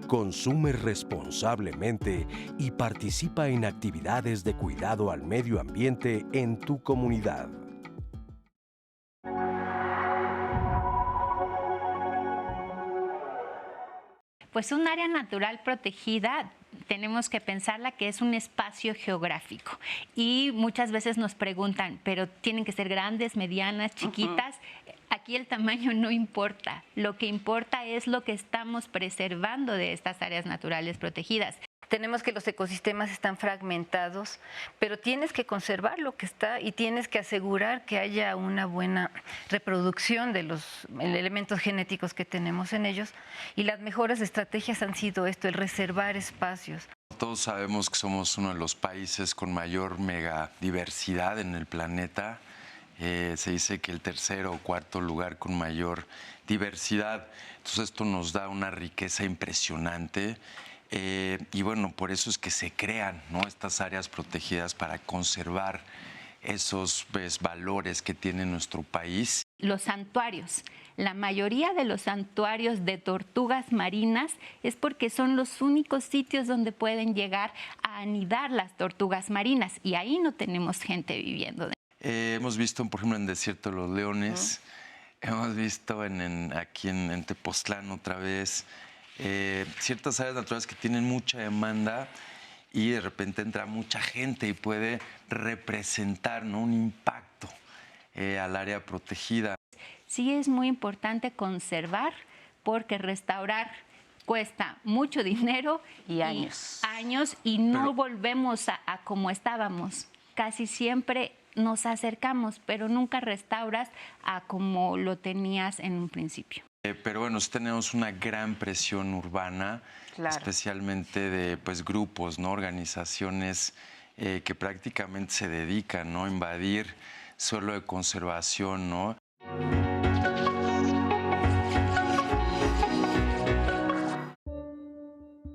Consume responsablemente y participa en actividades de cuidado al medio ambiente en tu comunidad. Pues un área natural protegida tenemos que pensarla que es un espacio geográfico y muchas veces nos preguntan, pero tienen que ser grandes, medianas, chiquitas. Aquí el tamaño no importa, lo que importa es lo que estamos preservando de estas áreas naturales protegidas. Tenemos que los ecosistemas están fragmentados, pero tienes que conservar lo que está y tienes que asegurar que haya una buena reproducción de los elementos genéticos que tenemos en ellos. Y las mejores estrategias han sido esto, el reservar espacios. Todos sabemos que somos uno de los países con mayor megadiversidad en el planeta. Se dice que el tercero o cuarto lugar con mayor diversidad. Entonces esto nos da una riqueza impresionante. Y bueno, por eso es que se crean, ¿no?, estas áreas protegidas para conservar esos valores que tiene nuestro país. Los santuarios. La mayoría de los santuarios de tortugas marinas es porque son los únicos sitios donde pueden llegar a anidar las tortugas marinas y ahí no tenemos gente viviendo. Hemos visto, por ejemplo, en Desierto de los Leones, hemos visto aquí en Tepoztlán otra vez, ciertas áreas naturales que tienen mucha demanda y de repente entra mucha gente y puede representar, ¿no?, un impacto al área protegida. sí es muy importante conservar, porque restaurar cuesta mucho dinero y años y no volvemos a como estábamos. Casi siempre nos acercamos, pero nunca restauras a como lo tenías en un principio. Pero bueno, tenemos una gran presión urbana, especialmente de grupos, ¿no? Organizaciones que prácticamente se dedican, ¿no? A invadir suelo de conservación, ¿no?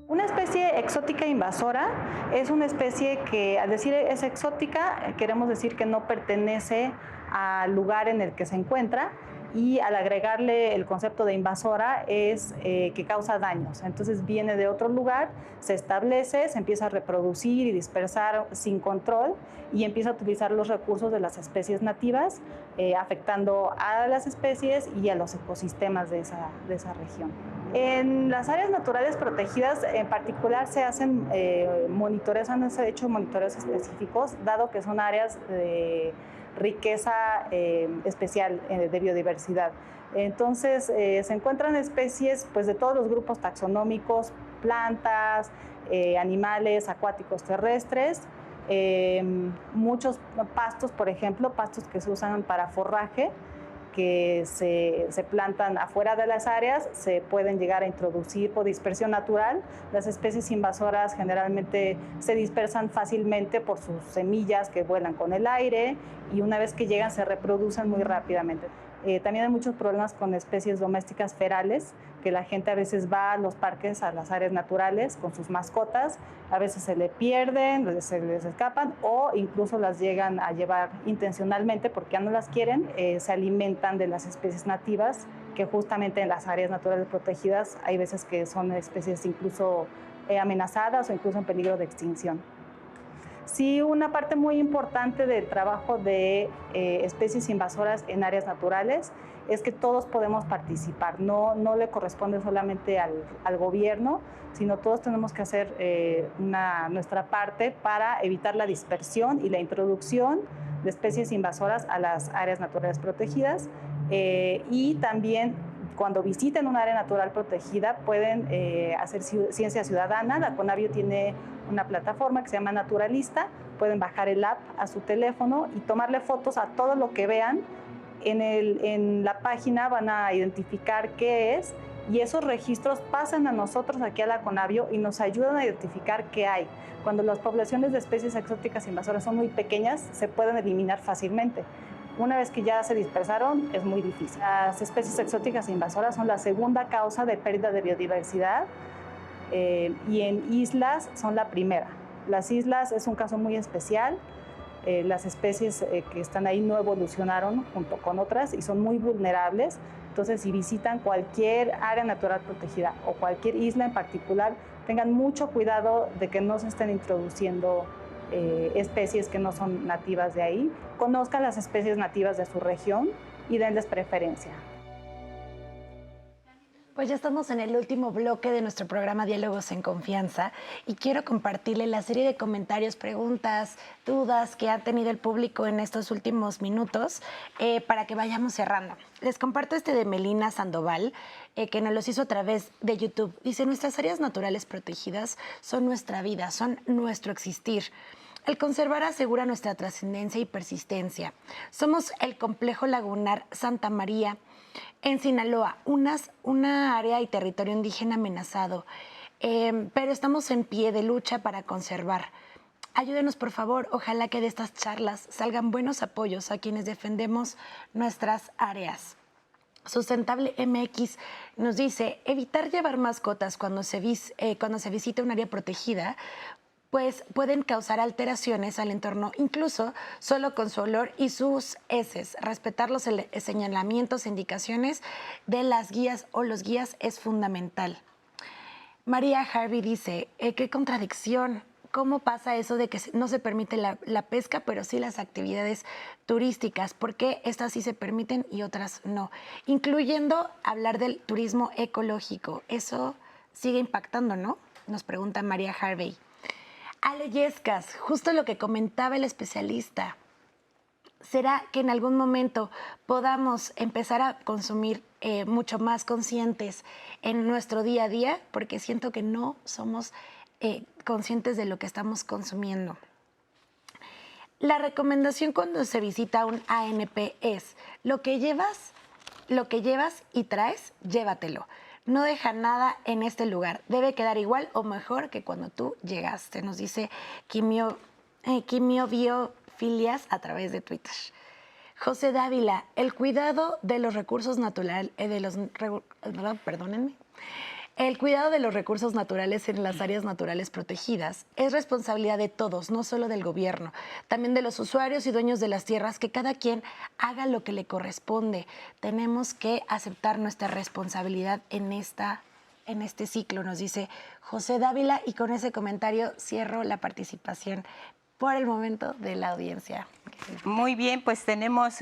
Una especie exótica invasora es una especie que, al decir es exótica, queremos decir que no pertenece al lugar en el que se encuentra, y al agregarle el concepto de invasora es que causa daños. Entonces viene de otro lugar, se establece, se empieza a reproducir y dispersar sin control y empieza a utilizar los recursos de las especies nativas, afectando a las especies y a los ecosistemas de esa región. En las áreas naturales protegidas en particular se hacen monitoreos, han hecho monitoreos específicos, dado que son áreas de riqueza especial de biodiversidad. Entonces se encuentran especies de todos los grupos taxonómicos, plantas, animales acuáticos terrestres, muchos pastos, por ejemplo, pastos que se usan para forraje, que se plantan afuera de las áreas, se pueden llegar a introducir por dispersión natural. Las especies invasoras generalmente se dispersan fácilmente por sus semillas que vuelan con el aire y una vez que llegan se reproducen muy rápidamente. También hay muchos problemas con especies domésticas ferales, que la gente a veces va a los parques, a las áreas naturales con sus mascotas, a veces se le pierden, se les escapan o incluso las llegan a llevar intencionalmente porque ya no las quieren, se alimentan de las especies nativas, que justamente en las áreas naturales protegidas hay veces que son especies incluso amenazadas o incluso en peligro de extinción. Sí, una parte muy importante del trabajo de especies invasoras en áreas naturales es que todos podemos participar, no le corresponde solamente al gobierno, sino todos tenemos que hacer nuestra parte para evitar la dispersión y la introducción de especies invasoras a las áreas naturales protegidas y también cuando visiten un área natural protegida pueden hacer ciencia ciudadana. La Conavio tiene una plataforma que se llama Naturalista, pueden bajar el app a su teléfono y tomarle fotos a todo lo que vean. En la página van a identificar qué es y esos registros pasan a nosotros aquí a la Conavio y nos ayudan a identificar qué hay. Cuando las poblaciones de especies exóticas invasoras son muy pequeñas, se pueden eliminar fácilmente. Una vez que ya se dispersaron, es muy difícil. Las especies exóticas invasoras son la segunda causa de pérdida de biodiversidad y en islas son la primera. Las islas es un caso muy especial. Las especies que están ahí no evolucionaron junto con otras y son muy vulnerables. Entonces, si visitan cualquier área natural protegida o cualquier isla en particular, tengan mucho cuidado de que no se estén introduciendo especies que no son nativas de ahí. Conozcan las especies nativas de su región y denles preferencia. Pues ya estamos en el último bloque de nuestro programa Diálogos en Confianza y quiero compartirle la serie de comentarios, preguntas, dudas que ha tenido el público en estos últimos minutos para que vayamos cerrando. Les comparto este de Melina Sandoval, que nos los hizo a través de YouTube. Dice, nuestras áreas naturales protegidas son nuestra vida, son nuestro existir. El conservar asegura nuestra trascendencia y persistencia. Somos el complejo lagunar Santa María, en Sinaloa, una área y territorio indígena amenazado, pero estamos en pie de lucha para conservar. Ayúdenos, por favor, ojalá que de estas charlas salgan buenos apoyos a quienes defendemos nuestras áreas. Sustentable MX nos dice, evitar llevar mascotas cuando se visita un área protegida, pues pueden causar alteraciones al entorno, incluso solo con su olor y sus heces. Respetar los señalamientos e indicaciones de las guías o los guías es fundamental. María Harvey dice, qué contradicción, ¿cómo pasa eso de que no se permite la pesca, pero sí las actividades turísticas? ¿Por qué estas sí se permiten y otras no? Incluyendo hablar del turismo ecológico. Eso sigue impactando, ¿no? Nos pregunta María Harvey. Ale Yescas, justo lo que comentaba el especialista. ¿será que en algún momento podamos empezar a consumir mucho más conscientes en nuestro día a día? Porque siento que no somos conscientes de lo que estamos consumiendo. La recomendación cuando se visita un ANP es lo que llevas y traes, llévatelo. No deja nada en este lugar. Debe quedar igual o mejor que cuando tú llegaste, nos dice Quimio Biofilias a través de Twitter. José Dávila, el cuidado de los recursos naturales, el cuidado de los recursos naturales en las áreas naturales protegidas es responsabilidad de todos, no solo del gobierno, también de los usuarios y dueños de las tierras, que cada quien haga lo que le corresponde. Tenemos que aceptar nuestra responsabilidad en este ciclo, nos dice José Dávila, y con ese comentario cierro la participación por el momento de la audiencia. Muy bien, pues tenemos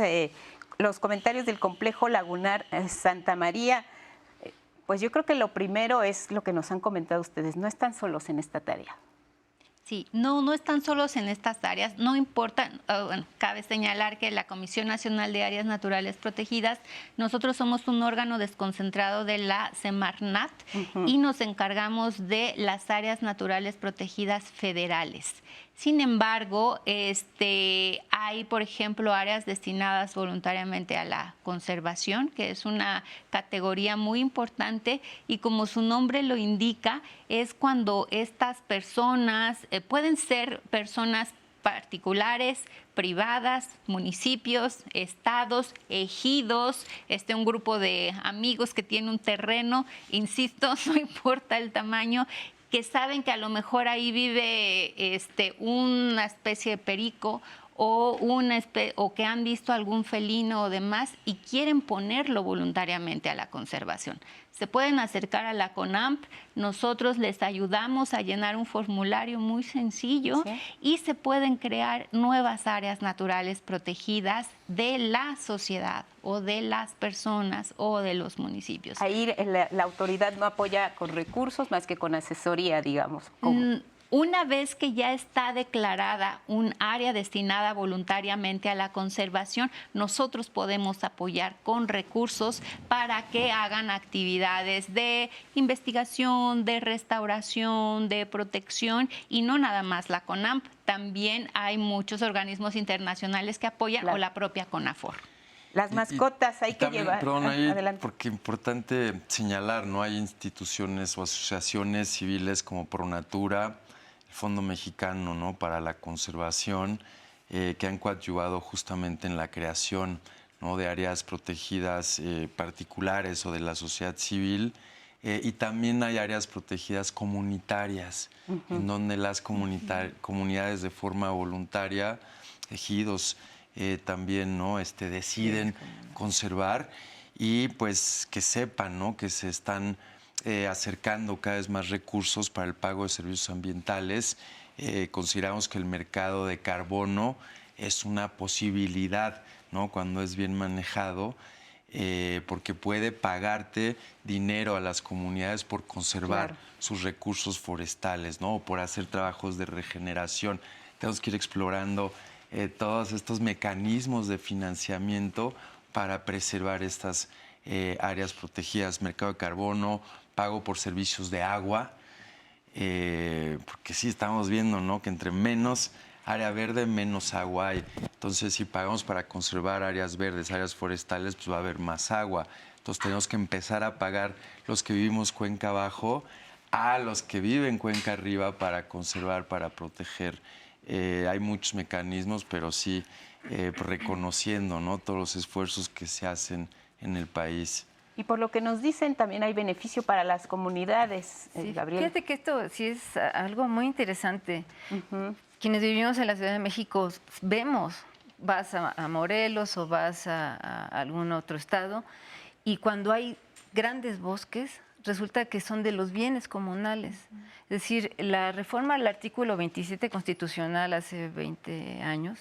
los comentarios del Complejo Lagunar Santa María. Pues yo creo que lo primero es lo que nos han comentado ustedes, no están solos en esta tarea. Sí, no están solos en estas áreas, no importa, bueno, cabe señalar que la Comisión Nacional de Áreas Naturales Protegidas, nosotros somos un órgano desconcentrado de la Semarnat y nos encargamos de las áreas naturales protegidas federales. Sin embargo, hay, por ejemplo, áreas destinadas voluntariamente a la conservación, que es una categoría muy importante, y como su nombre lo indica, es cuando estas personas, pueden ser personas particulares, privadas, municipios, estados, ejidos, un grupo de amigos que tiene un terreno, insisto, no importa el tamaño, que saben que a lo mejor ahí vive una especie de perico o que han visto algún felino o demás y quieren ponerlo voluntariamente a la conservación. Se pueden acercar a la CONAMP, nosotros les ayudamos a llenar un formulario muy sencillo y se pueden crear nuevas áreas naturales protegidas de la sociedad o de las personas o de los municipios. Ahí la autoridad no apoya con recursos más que con asesoría, digamos. Una vez que ya está declarada un área destinada voluntariamente a la conservación, nosotros podemos apoyar con recursos para que hagan actividades de investigación, de restauración, de protección, y no nada más la CONAMP, también hay muchos organismos internacionales que apoyan, o la propia CONAFOR. Las mascotas hay que también, llevar. Perdón, Adelante. porque es importante señalar, ¿no? Hay instituciones o asociaciones civiles como ProNatura, el Fondo Mexicano, ¿no?, para la Conservación, que han coadyuvado justamente en la creación, ¿no?, de áreas protegidas particulares o de la sociedad civil, y también hay áreas protegidas comunitarias, en donde las comunidades de forma voluntaria, ejidos, también, ¿no?, deciden conservar, y pues que sepan, ¿no?, que se están acercando cada vez más recursos para el pago de servicios ambientales. Consideramos que el mercado de carbono es una posibilidad, ¿no?, cuando es bien manejado, porque puede pagarte dinero a las comunidades por conservar sus recursos forestales, ¿no?, o por hacer trabajos de regeneración. Tenemos que ir explorando todos estos mecanismos de financiamiento para preservar estas áreas protegidas, mercado de carbono, pago por servicios de agua, porque sí estamos viendo, ¿no?, que entre menos área verde, menos agua hay. Entonces, si pagamos para conservar áreas verdes, áreas forestales, pues va a haber más agua. Entonces, tenemos que empezar a pagar los que vivimos cuenca abajo a los que viven cuenca arriba para conservar, para proteger. Hay muchos mecanismos, pero sí reconociendo, ¿no?, todos los esfuerzos que se hacen en el país. Y por lo que nos dicen, también hay beneficio para las comunidades, Gabriel. Fíjate que esto sí es algo muy interesante. Quienes vivimos en la Ciudad de México vemos, vas a Morelos o vas a algún otro estado, y cuando hay grandes bosques, resulta que son de los bienes comunales. Es decir, la reforma al artículo 27 constitucional hace 20 años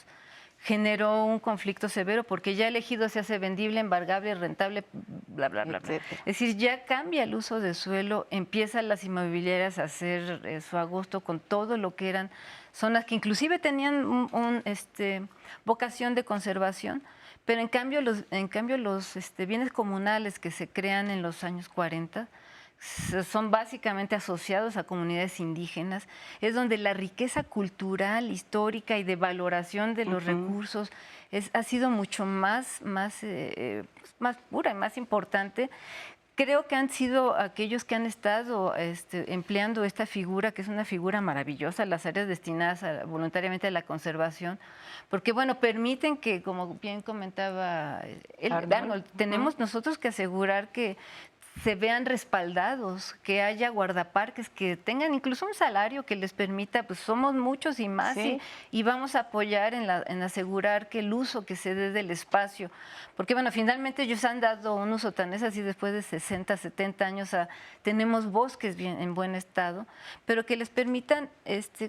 generó un conflicto severo porque ya el ejido se hace vendible, embargable, rentable, bla, bla, bla, bla. Es decir, ya cambia el uso de suelo, empiezan las inmobiliarias a hacer su agosto con todo lo que eran zonas que inclusive tenían vocación de conservación, pero en cambio los bienes comunales que se crean en los años 40 son básicamente asociados a comunidades indígenas, es donde la riqueza cultural, histórica y de valoración de los recursos ha sido mucho más pura y más importante. Creo que han sido aquellos que han estado empleando esta figura, que es una figura maravillosa, las áreas destinadas voluntariamente a la conservación, porque bueno, permiten que, como bien comentaba Arnold, tenemos nosotros que asegurar que se vean respaldados, que haya guardaparques, que tengan incluso un salario que les permita, pues somos muchos y más, y vamos a apoyar en asegurar que el uso que se dé del espacio, porque bueno, finalmente ellos han dado un uso tan es así después de 60, 70 años, tenemos bosques en buen estado, pero que les permitan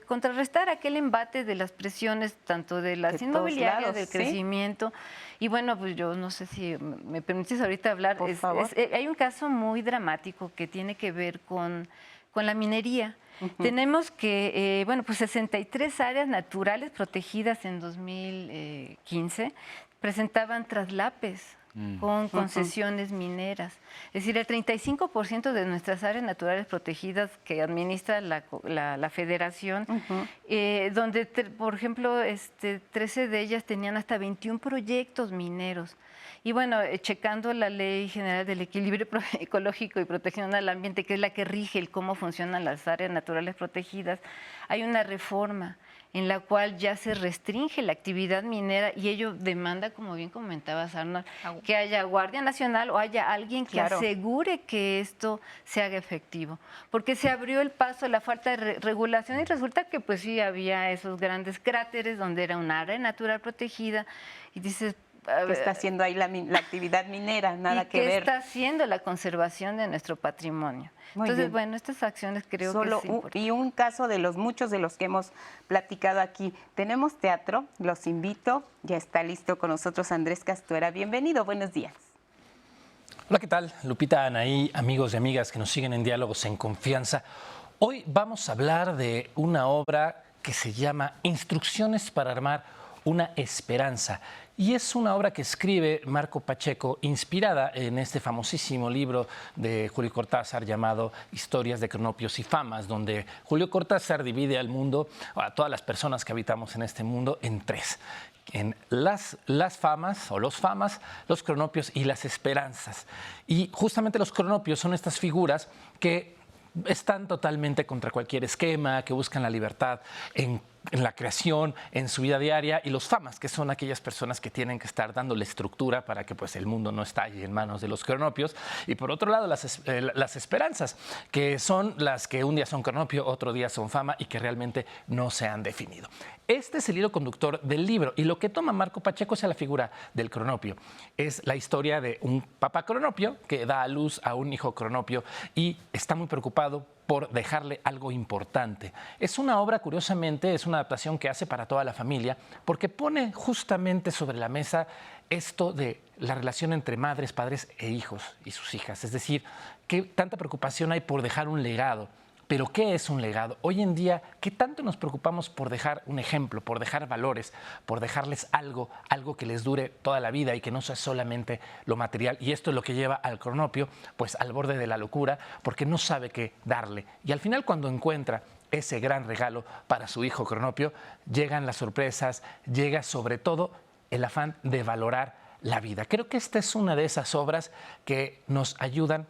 contrarrestar aquel embate de las presiones, tanto de las inmobiliarias, del crecimiento, y bueno, pues yo no sé si me permites ahorita hablar, por favor. Hay un caso muy dramático que tiene que ver con la minería. Tenemos que, pues 63 áreas naturales protegidas en 2015 presentaban traslapes con concesiones mineras. Es decir, el 35% de nuestras áreas naturales protegidas que administra la Federación, donde, por ejemplo, 13 de ellas tenían hasta 21 proyectos mineros. Y bueno, checando la Ley General del Equilibrio Ecológico y Protección al Ambiente, que es la que rige el cómo funcionan las áreas naturales protegidas, hay una reforma en la cual ya se restringe la actividad minera y ello demanda, como bien comentabas, Arnold, que haya Guardia Nacional o haya alguien que asegure que esto se haga efectivo. Porque se abrió el paso a la falta de regulación y resulta que pues sí había esos grandes cráteres donde era un área natural protegida y dices, ¿qué está haciendo ahí la actividad minera? Nada que ver. ¿Qué está haciendo la conservación de nuestro patrimonio? Entonces, bueno, estas acciones creo que es importante. Y un caso de los muchos de los que hemos platicado aquí. Tenemos teatro, los invito. Ya está listo con nosotros Andrés Castuera. Bienvenido, buenos días. Hola, ¿qué tal? Lupita, Anaí, amigos y amigas que nos siguen en Diálogos en Confianza. Hoy vamos a hablar de una obra que se llama Instrucciones para armar una esperanza. Y es una obra que escribe Marco Pacheco, inspirada en este famosísimo libro de Julio Cortázar llamado Historias de Cronopios y Famas, donde Julio Cortázar divide al mundo, a todas las personas que habitamos en este mundo, en tres. En las famas o los famas, los cronopios y las esperanzas. Y justamente los cronopios son estas figuras que están totalmente contra cualquier esquema, que buscan la libertad en la creación, en su vida diaria, y los famas, que son aquellas personas que tienen que estar dándole estructura para que pues, el mundo no estalle en manos de los cronopios. Y por otro lado, las esperanzas, que son las que un día son cronopio, otro día son fama y que realmente no se han definido. Este es el hilo conductor del libro y lo que toma Marco Pacheco es la figura del cronopio. Es la historia de un papá cronopio que da a luz a un hijo cronopio y está muy preocupado por dejarle algo importante. Es una obra, curiosamente, es una adaptación que hace para toda la familia porque pone justamente sobre la mesa esto de la relación entre madres, padres e hijos y sus hijas. Es decir, qué tanta preocupación hay por dejar un legado. Pero ¿qué es un legado? Hoy en día, ¿qué tanto nos preocupamos por dejar un ejemplo, por dejar valores, por dejarles algo que les dure toda la vida y que no sea solamente lo material? Y esto es lo que lleva al cronopio pues al borde de la locura porque no sabe qué darle. Y al final, cuando encuentra ese gran regalo para su hijo cronopio, llegan las sorpresas, llega sobre todo el afán de valorar la vida. Creo que esta es una de esas obras que nos ayudan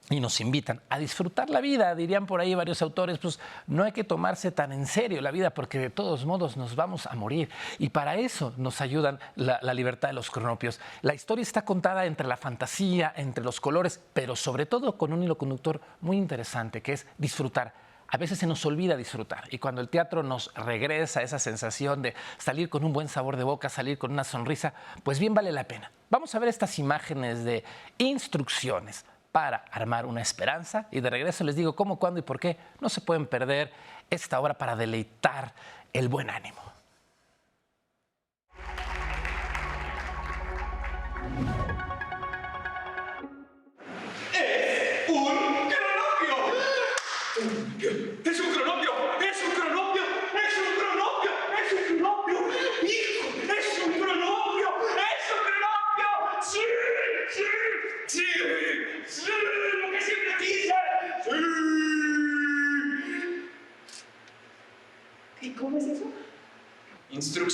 y nos invitan a disfrutar la vida. Dirían por ahí varios autores, pues no hay que tomarse tan en serio la vida porque de todos modos nos vamos a morir. Y para eso nos ayudan la libertad de los cronopios. La historia está contada entre la fantasía, entre los colores, pero sobre todo con un hilo conductor muy interesante que es disfrutar. A veces se nos olvida disfrutar y cuando el teatro nos regresa esa sensación de salir con un buen sabor de boca, salir con una sonrisa, pues bien vale la pena. Vamos a ver estas imágenes de Instrucciones para armar una esperanza y de regreso les digo cómo, cuándo y por qué no se pueden perder esta obra para deleitar el buen ánimo.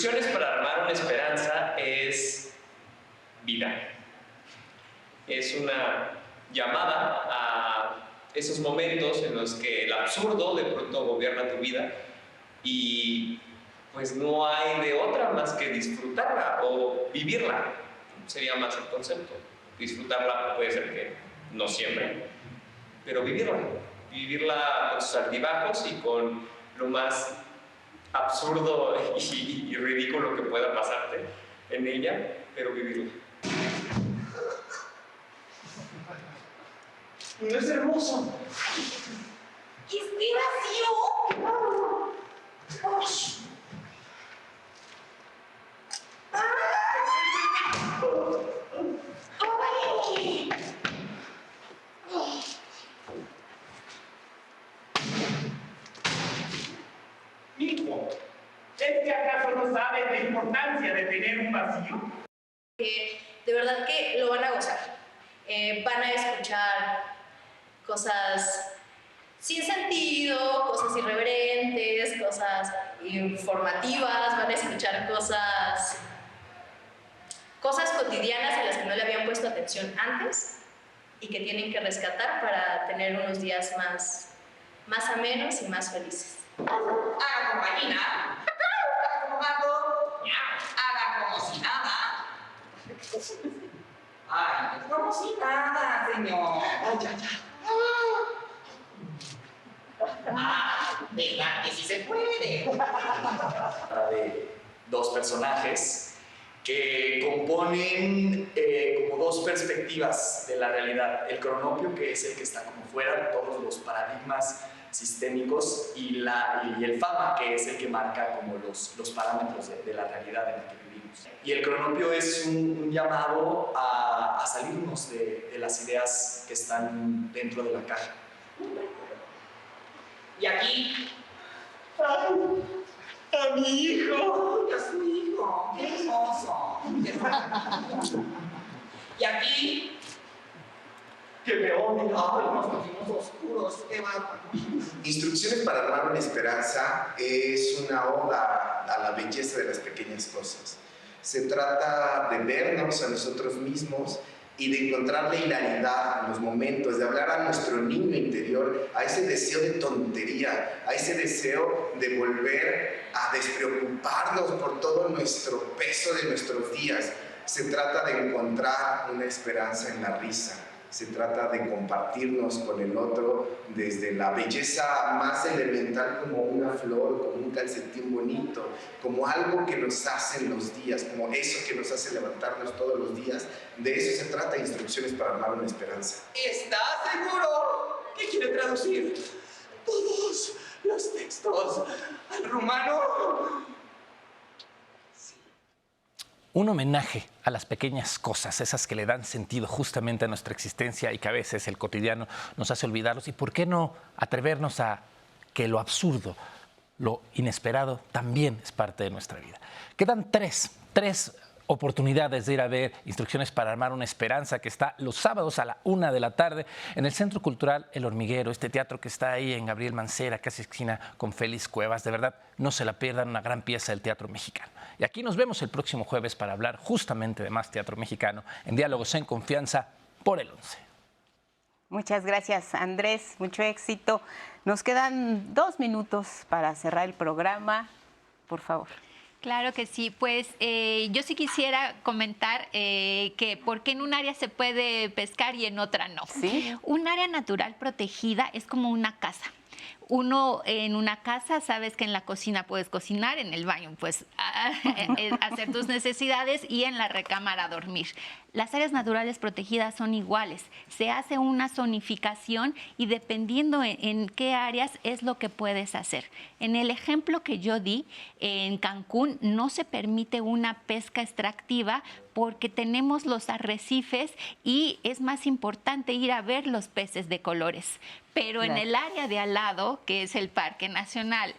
Instrucciones para armar una esperanza es vida. Es una llamada a esos momentos en los que el absurdo de pronto gobierna tu vida y pues no hay de otra más que disfrutarla o vivirla. Sería más el concepto. Disfrutarla puede ser que no siempre, pero vivirla con sus altibajos y con lo más absurdo y ridículo que pueda pasarte en ella, pero vivirla. No es hermoso. ¡Qué vacío! Hijo, ¿es que acaso no sabes la importancia de tener un vacío? De verdad que lo van a gozar. Van a escuchar cosas sin sentido, cosas irreverentes, cosas informativas, van a escuchar cosas cotidianas a las que no le habían puesto atención antes y que tienen que rescatar para tener unos días más amenos y más felices. Haga como gallina, haga como gato, haga como si nada. Ay, como si nada, señor. ¿Verdad que sí se puede? De dos personajes que componen como dos perspectivas de la realidad. El cronopio, que es el que está como fuera de todos los paradigmas sistémicos, y el fama, que es el que marca como los parámetros de la realidad en la que vivimos. Y el cronopio es un llamado a salirnos de las ideas que están dentro de la caja. Y aquí, a mi hijo, a su hijo, qué hermoso. Y aquí, que me odien, ay, nos pusimos oscuros, qué bárbaro. Instrucciones para armar una esperanza es una oda a la belleza de las pequeñas cosas. Se trata de vernos a nosotros mismos y de encontrar la hilaridad en los momentos, de hablar a nuestro niño interior, a ese deseo de tontería, a ese deseo de volver a despreocuparnos por todo nuestro peso de nuestros días. Se trata de encontrar una esperanza en la risa. Se trata de compartirnos con el otro desde la belleza más elemental, como una flor, como un calcetín bonito, como algo que nos hace en los días, como eso que nos hace levantarnos todos los días. De eso se trata Instrucciones para armar una esperanza. ¿Estás seguro que quiere traducir todos los textos al rumano? Un homenaje a las pequeñas cosas, esas que le dan sentido justamente a nuestra existencia y que a veces el cotidiano nos hace olvidarlos. ¿Y por qué no atrevernos a que lo absurdo, lo inesperado, también es parte de nuestra vida? Quedan tres oportunidades de ir a ver Instrucciones para armar una esperanza, que está los sábados a la 1 de la tarde en el Centro Cultural El Hormiguero, este teatro que está ahí en Gabriel Mancera, casi esquina con Félix Cuevas. De verdad, no se la pierdan, una gran pieza del teatro mexicano. Y aquí nos vemos el próximo jueves para hablar justamente de más teatro mexicano en Diálogos en Confianza por el 11. Muchas gracias, Andrés. Mucho éxito. Nos quedan 2 minutos para cerrar el programa. Por favor. Claro que sí, pues yo sí quisiera comentar que por qué en un área se puede pescar y en otra no. ¿Sí? Un área natural protegida es como una casa. Uno en una casa, sabes que en la cocina puedes cocinar, en el baño pues hacer tus necesidades y en la recámara dormir. Las áreas naturales protegidas son iguales. Se hace una zonificación y dependiendo en qué áreas es lo que puedes hacer. En el ejemplo que yo di, en Cancún no se permite una pesca extractiva porque tenemos los arrecifes y es más importante ir a ver los peces de colores. Pero en el área de al lado, que es el Parque Nacional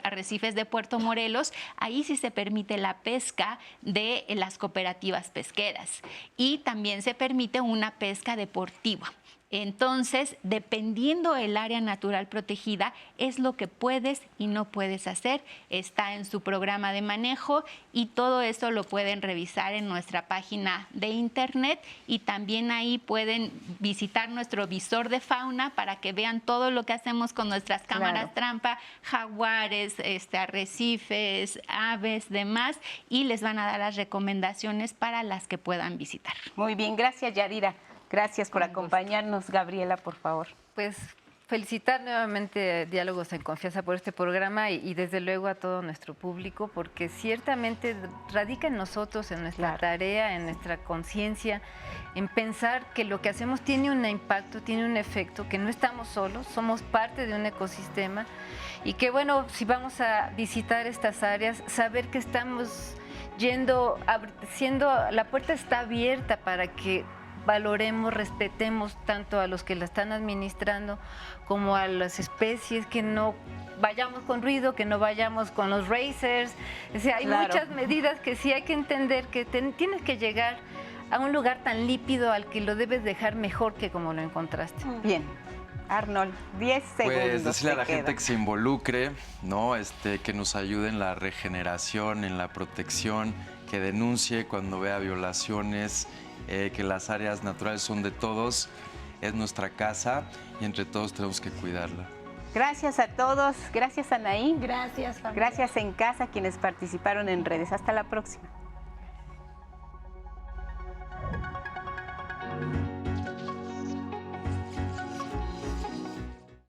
Arrecifes de Puerto Morelos, ahí sí se permite la pesca de las cooperativas pesqueras y también se permite una pesca deportiva. Entonces, dependiendo el área natural protegida, es lo que puedes y no puedes hacer. Está en su programa de manejo y todo eso lo pueden revisar en nuestra página de internet, y también ahí pueden visitar nuestro visor de fauna para que vean todo lo que hacemos con nuestras cámaras trampa, jaguares, arrecifes, aves, demás, y les van a dar las recomendaciones para las que puedan visitar. Muy bien, gracias, Yadira. Gracias por acompañarnos. Gabriela, por favor. Pues felicitar nuevamente Diálogos en Confianza por este programa y desde luego a todo nuestro público, porque ciertamente radica en nosotros, en nuestra tarea, en nuestra conciencia, en pensar que lo que hacemos tiene un impacto, tiene un efecto, que no estamos solos, somos parte de un ecosistema, y que bueno, si vamos a visitar estas áreas, saber que estamos la puerta está abierta para que valoremos, respetemos tanto a los que la están administrando como a las especies, que no vayamos con ruido, que no vayamos con los racers. O sea, hay muchas medidas que sí hay que entender, que tienes que llegar a un lugar tan lípido al que lo debes dejar mejor que como lo encontraste. Bien. Arnold, 10 segundos. Pues decirle a la gente que se involucre, ¿no? Que nos ayude en la regeneración, en la protección, que denuncie cuando vea violaciones, que las áreas naturales son de todos, es nuestra casa y entre todos tenemos que cuidarla. Gracias a todos, gracias Anaí. Gracias, familia. Gracias en casa a quienes participaron en redes. Hasta la próxima.